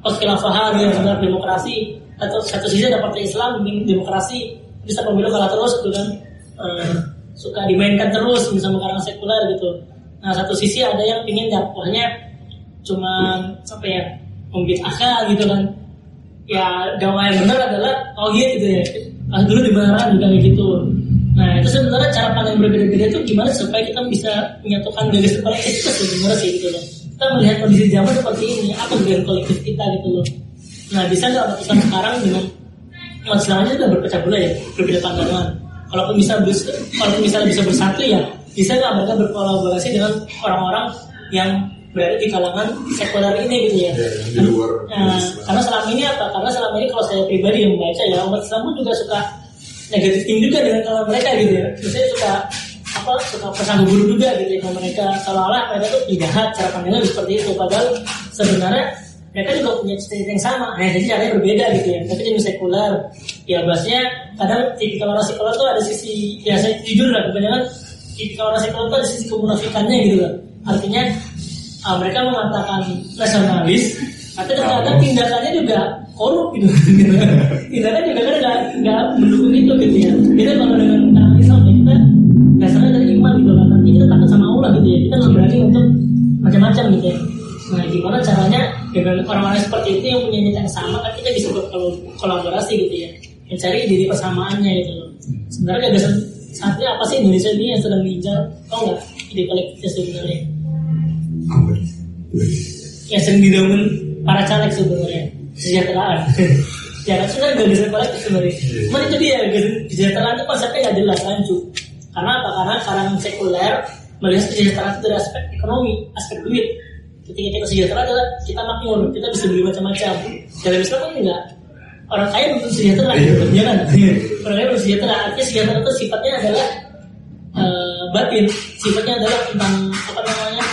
khilafah yang sebenarnya demokrasi, atau satu sisi ada partai Islam ingin demokrasi bisa pemilu kalah terus gitu kan. Suka dimainkan terus sama karangan sekuler gitu. Nah satu sisi ada yang ingin dakwahnya cuma apa ya membid'ahkan gitu kan. Ya dakwah yang benar adalah tauhid gitu ya. Dulu dibenarkan juga kayak gitu. Nah itu sebenarnya cara pandang berbeda-beda itu gimana supaya kita bisa menyatukan gagasan kolektif itu sebenarnya sih gitu loh. Kita melihat kondisi zaman seperti ini, apa gagasan kolektif kita gitu loh. Nah bisa nggak umat Islam sekarang dengan umat Islamnya sudah berpecah belah ya, berbeda pandangan. Kalaupun misalnya bisa bersatu ya bisa nggak mereka berkolaborasi dengan orang-orang yang berada di kalangan sekuler ini gitu ya. Di luar. Karena selama ini apa? Karena selama ini kalau saya pribadi yang membaca ya umat Islam pun juga suka negatif juga dengan kalangan mereka gitu ya. Misalnya suka persangka buruk juga gitu ya kalau mereka seolah-olah mereka tuh jahat cara pandangnya seperti itu. Padahal sebenarnya mereka juga punya cita-cita yang sama, jadi caranya berbeda gitu ya. Tapi jenis sekuler, ya bahasanya kadang tipikal orang sekuler tuh ada sisi, ya saya jujur lah, kebanyakan tipikal orang sekuler tuh ada sisi kemunafikannya gitu lah. Artinya mereka mengatakan nasionalis, tapi ternyata tindakannya juga korup gitu. Tindakan juga kan nggak mendukung itu gitu ya. Kita kalau dengan Islam ya kita dasarnya dari iman gitu kan. Nanti kita takut sama Allah gitu ya. Kita nggak berani untuk macam-macam gitu ya. Nah gimana caranya dengan orang-orang seperti itu yang punya niat yang sama kan kita bisa berkolaborasi gitu ya, mencari diri persamaannya gitu loh. Sebenarnya gagasan saatnya apa sih Indonesia ini yang sedang diincar? Tahu nggak ide kolektifnya sebenarnya? Yang sering dibangun para caleg sebenarnya kesejahteraan. Ya kan sebenarnya gagasan kolektif sebenarnya. Cuman itu dia gagasan kesejahteraan itu konsepnya nggak jelas rancu. Karena apa? Karena kalangan sekuler melihat kesejahteraan itu dari aspek ekonomi, aspek duit. Ketika kita sejahtera adalah kita makmur, kita bisa beli macam-macam. Dalam Islam kan enggak. Orang kaya belum sejahtera, ya kan? Orang kaya belum sejahtera. Artinya sejahtera itu sifatnya adalah batin. Sifatnya adalah tentang apa namanya?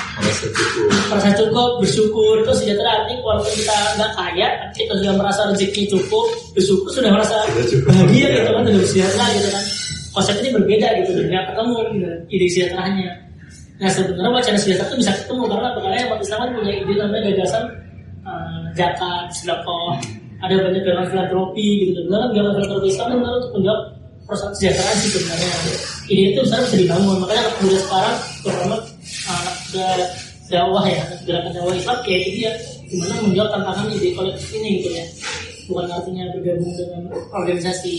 Merasa cukup, bersyukur. Itu sejahtera. Artinya walaupun kita nggak kaya, kita sudah merasa rezeki cukup, bersyukur sudah merasa bahagia gitu kan, sudah sejahtera gitu kan. Konsep ini berbeda gitu, nggak ketemu ide sejahteranya. Nah sebenarnya wacana sejahtera itu bisa ketemu karena umat Islam kan punya ide namanya gagasan zakat, sedekah, ada banyak gerakan filantropi gitu. Dalam gerakan filantropi Islam benar untuk menjawab persoalan kesejahteraan sih sebenarnya. Ide itu sebenarnya bisa dibangun. Makanya anak muda sekarang terutama anak dakwah ya, gerakan dakwah Islam ya itu dia gimana menjawab tantangan ide kolektif ini gitu ya. Bukan artinya bergabung dengan organisasi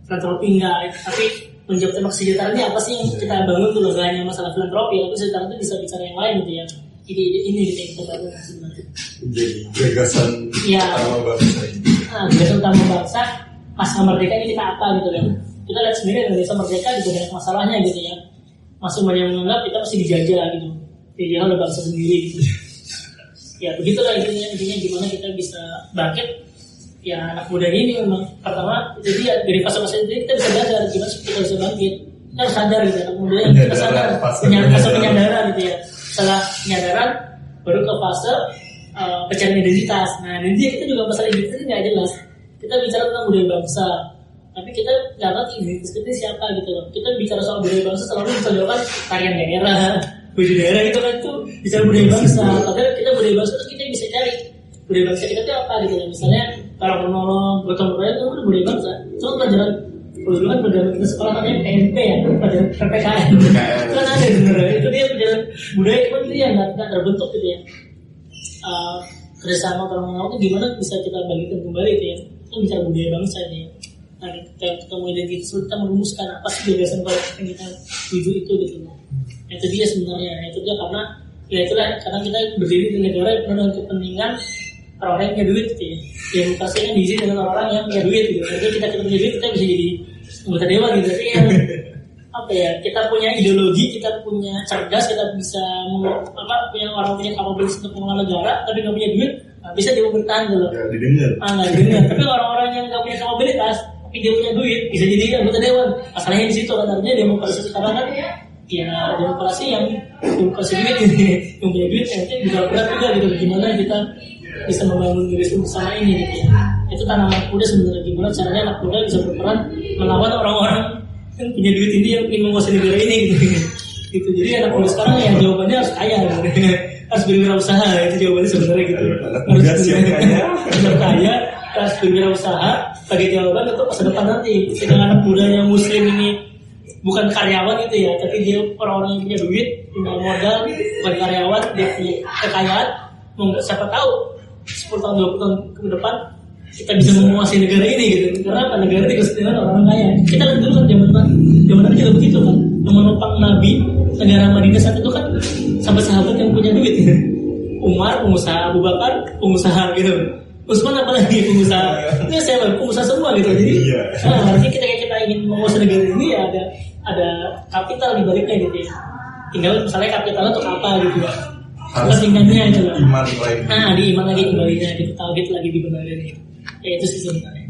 filantropi enggak, tapi menjawab tema kesejahteraan ini apa sih yang kita bangun tuh loh, gak hanya masalah filantropi, tapi kesejahteraan itu bisa bicara yang lain gitu ya. Ide-ide ini gitu yang kita bangun sebenarnya. Jadi gagasan utama bangsa. Gagasan utama bangsa pasca merdeka ini kita apa gitu kan? Kita lihat sendiri Indonesia merdeka juga banyak masalahnya gitu ya. Masih banyak yang menganggap kita masih dijajah gitu, dijajah oleh bangsa sendiri gitu. Ya begitulah intinya gimana kita bisa bangkit. Ya anak muda ini memang pertama itu dia dari fase-fase itu kita bisa belajar gimana kita bisa bangkit. Kita harus sadar gitu anak muda yang kita sadar fase penyadaran gitu ya. Setelah penyadaran baru ke fase pencarian identitas. Nah ini kita juga masalah identitas nggak jelas. Kita bicara tentang budaya bangsa, tapi kita nggak tahu identitas kita siapa gitu loh. Kita bicara soal budaya bangsa selalu kita jawabkan tarian daerah, baju daerah itu kan tuh bicara budaya bangsa. Tapi kita budaya bangsa itu kita bisa cari budaya bangsa kita itu apa gitu ya. Misalnya kalau menolong gotong royong itu kan budaya bangsa. Cuma pelajaran dulu kan pelajaran kita sekolah namanya PMP ya, pelajaran PPKN. Kan ada sebenarnya itu dia pelajaran budaya, cuma itu ya nggak terbentuk gitu ya. Kerjasama orang-orang itu gimana bisa kita bagikan kembali gitu ya. Kita bicara budaya bangsa ini. Nah kita ketemu identitas kita merumuskan apa sih gagasan kolektif yang kita tuju itu gitu. Itu dia sebenarnya. Itu dia karena ya itulah karena kita berdiri di negara yang penuh dengan kepentingan orang-orang yang punya duit gitu ya. Demokrasi yang diisi dengan orang-orang yang punya duit gitu. Jadi kita punya duit kita bisa jadi anggota dewan gitu. Tapi yang apa ya, kita punya ideologi, kita punya cerdas, kita bisa punya orang punya kapabilitas untuk mengelola negara, tapi nggak punya duit, nggak bisa di pemerintahan gitu loh. Nggak didengar. Nggak didengar. Tapi orang-orang yang nggak punya kapabilitas, tapi dia punya duit, bisa jadi anggota dewan. Masalahnya di situ kan, artinya demokrasi sekarang kan ya demokrasi yang demokrasi duit ini, yang punya duit nanti juga berat juga gitu. Gimana kita bisa membangun negeri bersama ini gitu ya. Itu tanaman muda sebenarnya, gimana caranya anak muda bisa berperan melawan orang-orang yang punya duit ini yang ingin menguasai negara ini gitu. Gitu. Jadi anak muda sekarang ya jawabannya harus kaya gitu. Harus berwirausaha, itu jawabannya sebenarnya gitu. Harus kaya, harus berwirausaha sebagai jawaban untuk masa depan nanti. Sedangkan anak muda yang muslim ini bukan karyawan gitu ya, tapi dia orang-orang yang punya duit, punya modal, bukan karyawan, dia punya kekayaan. Siapa tahu 10 tahun 20 tahun ke depan kita bisa menguasai negara ini gitu. Karena apa? Negara ini kesetiaan orang kaya. Kita kan dulu kan zaman kita begitu kan, menopang Nabi negara Madinah saat itu kan sahabat-sahabat yang punya duit gitu. Umar pengusaha, Abu Bakar pengusaha gitu, Utsman apalagi pengusaha. Ini saya pengusaha semua gitu. Jadi berarti kita ingin menguasai negara ini ya ada kapital di baliknya gitu ya. Tinggal misalnya kapitalnya untuk apa gitu ya. Harus tingkatnya itu iman lagi. Di iman lagi kembalinya, di tauhid lagi dibenarin gitu. Ya itu sih sebenarnya.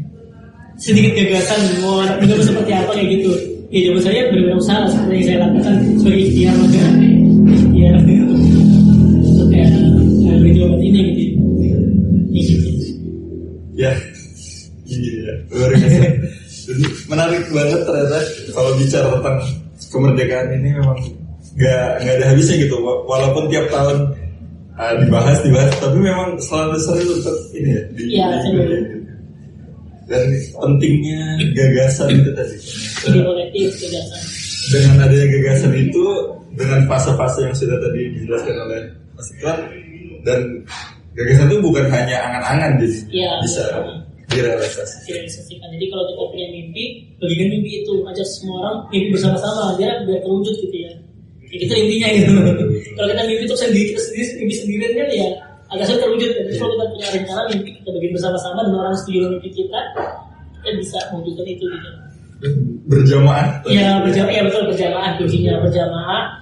Sedikit gagasan mau anak muda seperti apa kayak gitu. Ya jawaban saya berwirausaha seperti yang saya lakukan sebagai ikhtiar maka ya untuk kayak jawaban ini gitu. Ya, ini ya luar biasa. Menarik banget ternyata kalau bicara tentang kemerdekaan ini memang nggak ada habisnya gitu. Walaupun tiap tahun dibahas, tapi memang selalu seru untuk ini ya. Dan pentingnya gagasan itu tadi. Ide kolektif gagasan. Dengan adanya gagasan itu, dengan fase-fase yang sudah tadi dijelaskan oleh Mas Iqbal, dan gagasan itu bukan hanya angan-angan, jadi bisa direalisasikan. Jadi kalau kita punya mimpi, bagikan mimpi itu, ajak semua orang mimpi bersama-sama, biar terwujud gitu ya. Ya itu intinya gitu. Kalau kita mimpi untuk sendiri, mimpi sendirian kan ya agak sulit terwujud. Jadi kalau kita punya rencana mimpi, kita bagian bersama-sama dan orang setuju dengan mimpi kita bisa mewujudkan itu gitu. Berjamaah. Ya betul, berjamaah, kuncinya berjamaah.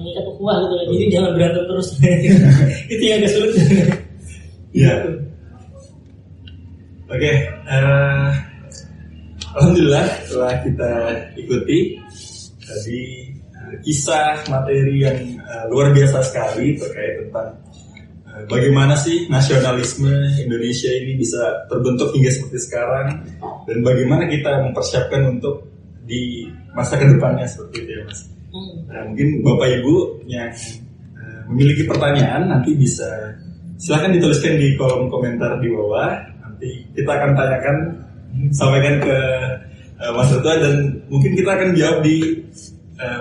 Ini kata kuah gitu ya. Jadi jangan berantem terus. Itu yang agak sulit. Iya. Oke, alhamdulillah setelah kita ikuti tadi kisah materi yang luar biasa sekali terkait tentang bagaimana sih nasionalisme Indonesia ini bisa terbentuk hingga seperti sekarang, dan bagaimana kita mempersiapkan untuk di masa kedepannya seperti itu ya Mas. Nah, mungkin Bapak Ibu yang memiliki pertanyaan nanti bisa silahkan dituliskan di kolom komentar di bawah. Nanti kita akan tanyakan, sampaikan ke Mas Ridwan, dan mungkin kita akan jawab di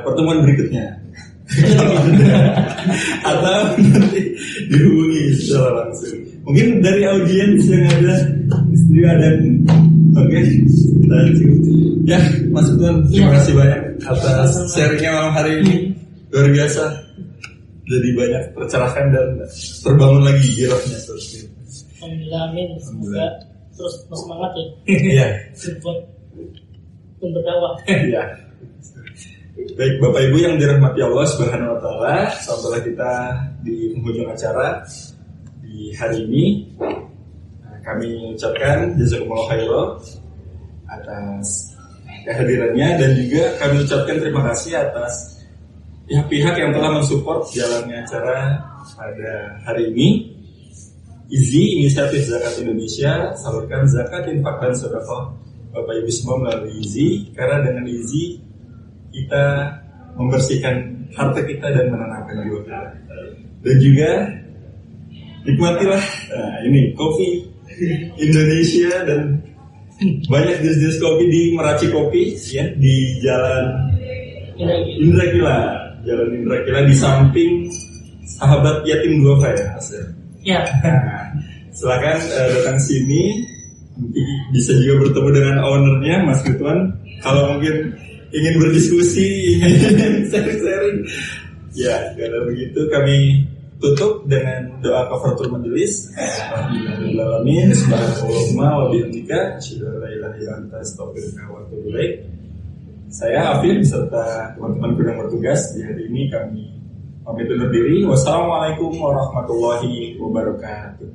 pertemuan berikutnya. Atau nanti dihubungi secara langsung. Mungkin dari audiens yang ada di studio ada. Oke, kita ya Mas Ridwan, terima kasih banyak atas sharingnya malam hari ini. Luar biasa. Jadi banyak tercerahkan dan terbangun lagi girohnya seperti itu. Alhamdulillah, amin. Semoga terus semangat ya. Iya. Buat berdakwah. Iya. Baik Bapak Ibu yang dirahmati Allah Subhanahu wa taala, sampailah kita di penghujung acara di hari ini. Kami ucapkan jazakumullah khairan atas kehadirannya, dan juga kami ucapkan terima kasih atas pihak-pihak yang telah mensupport jalannya acara pada hari ini. IZI, Inisiatif Zakat Indonesia, salurkan zakat, infak, dan sedekah Bapak Ibu semua melalui IZI, karena dengan IZI kita membersihkan harta kita dan menenangkan jiwa kita. Dan juga nikmatilah ini kopi Indonesia, dan banyak jenis-jenis kopi di Meraci Kopi ya, di Jalan Indra Kila, Jalan Indra Kila di samping Sahabat Yatim Duafa ya Mas. Ya. Nah, silakan datang sini, nanti bisa juga bertemu dengan ownernya Mas Ridwan. Kalau mungkin ingin berdiskusi, ingin sharing-sharing, ya kalau begitu kami tutup dengan doa kafaratul majelis. Alhamdulillahirobbilalamin, subhanallahumma wa bihamdika, asyhadu an la ilaha illa anta, astaghfiruka wa atubu ilaik. Saya Afif beserta teman-teman yang bertugas di hari ini kami pamit undur diri. Wassalamualaikum warahmatullahi wabarakatuh.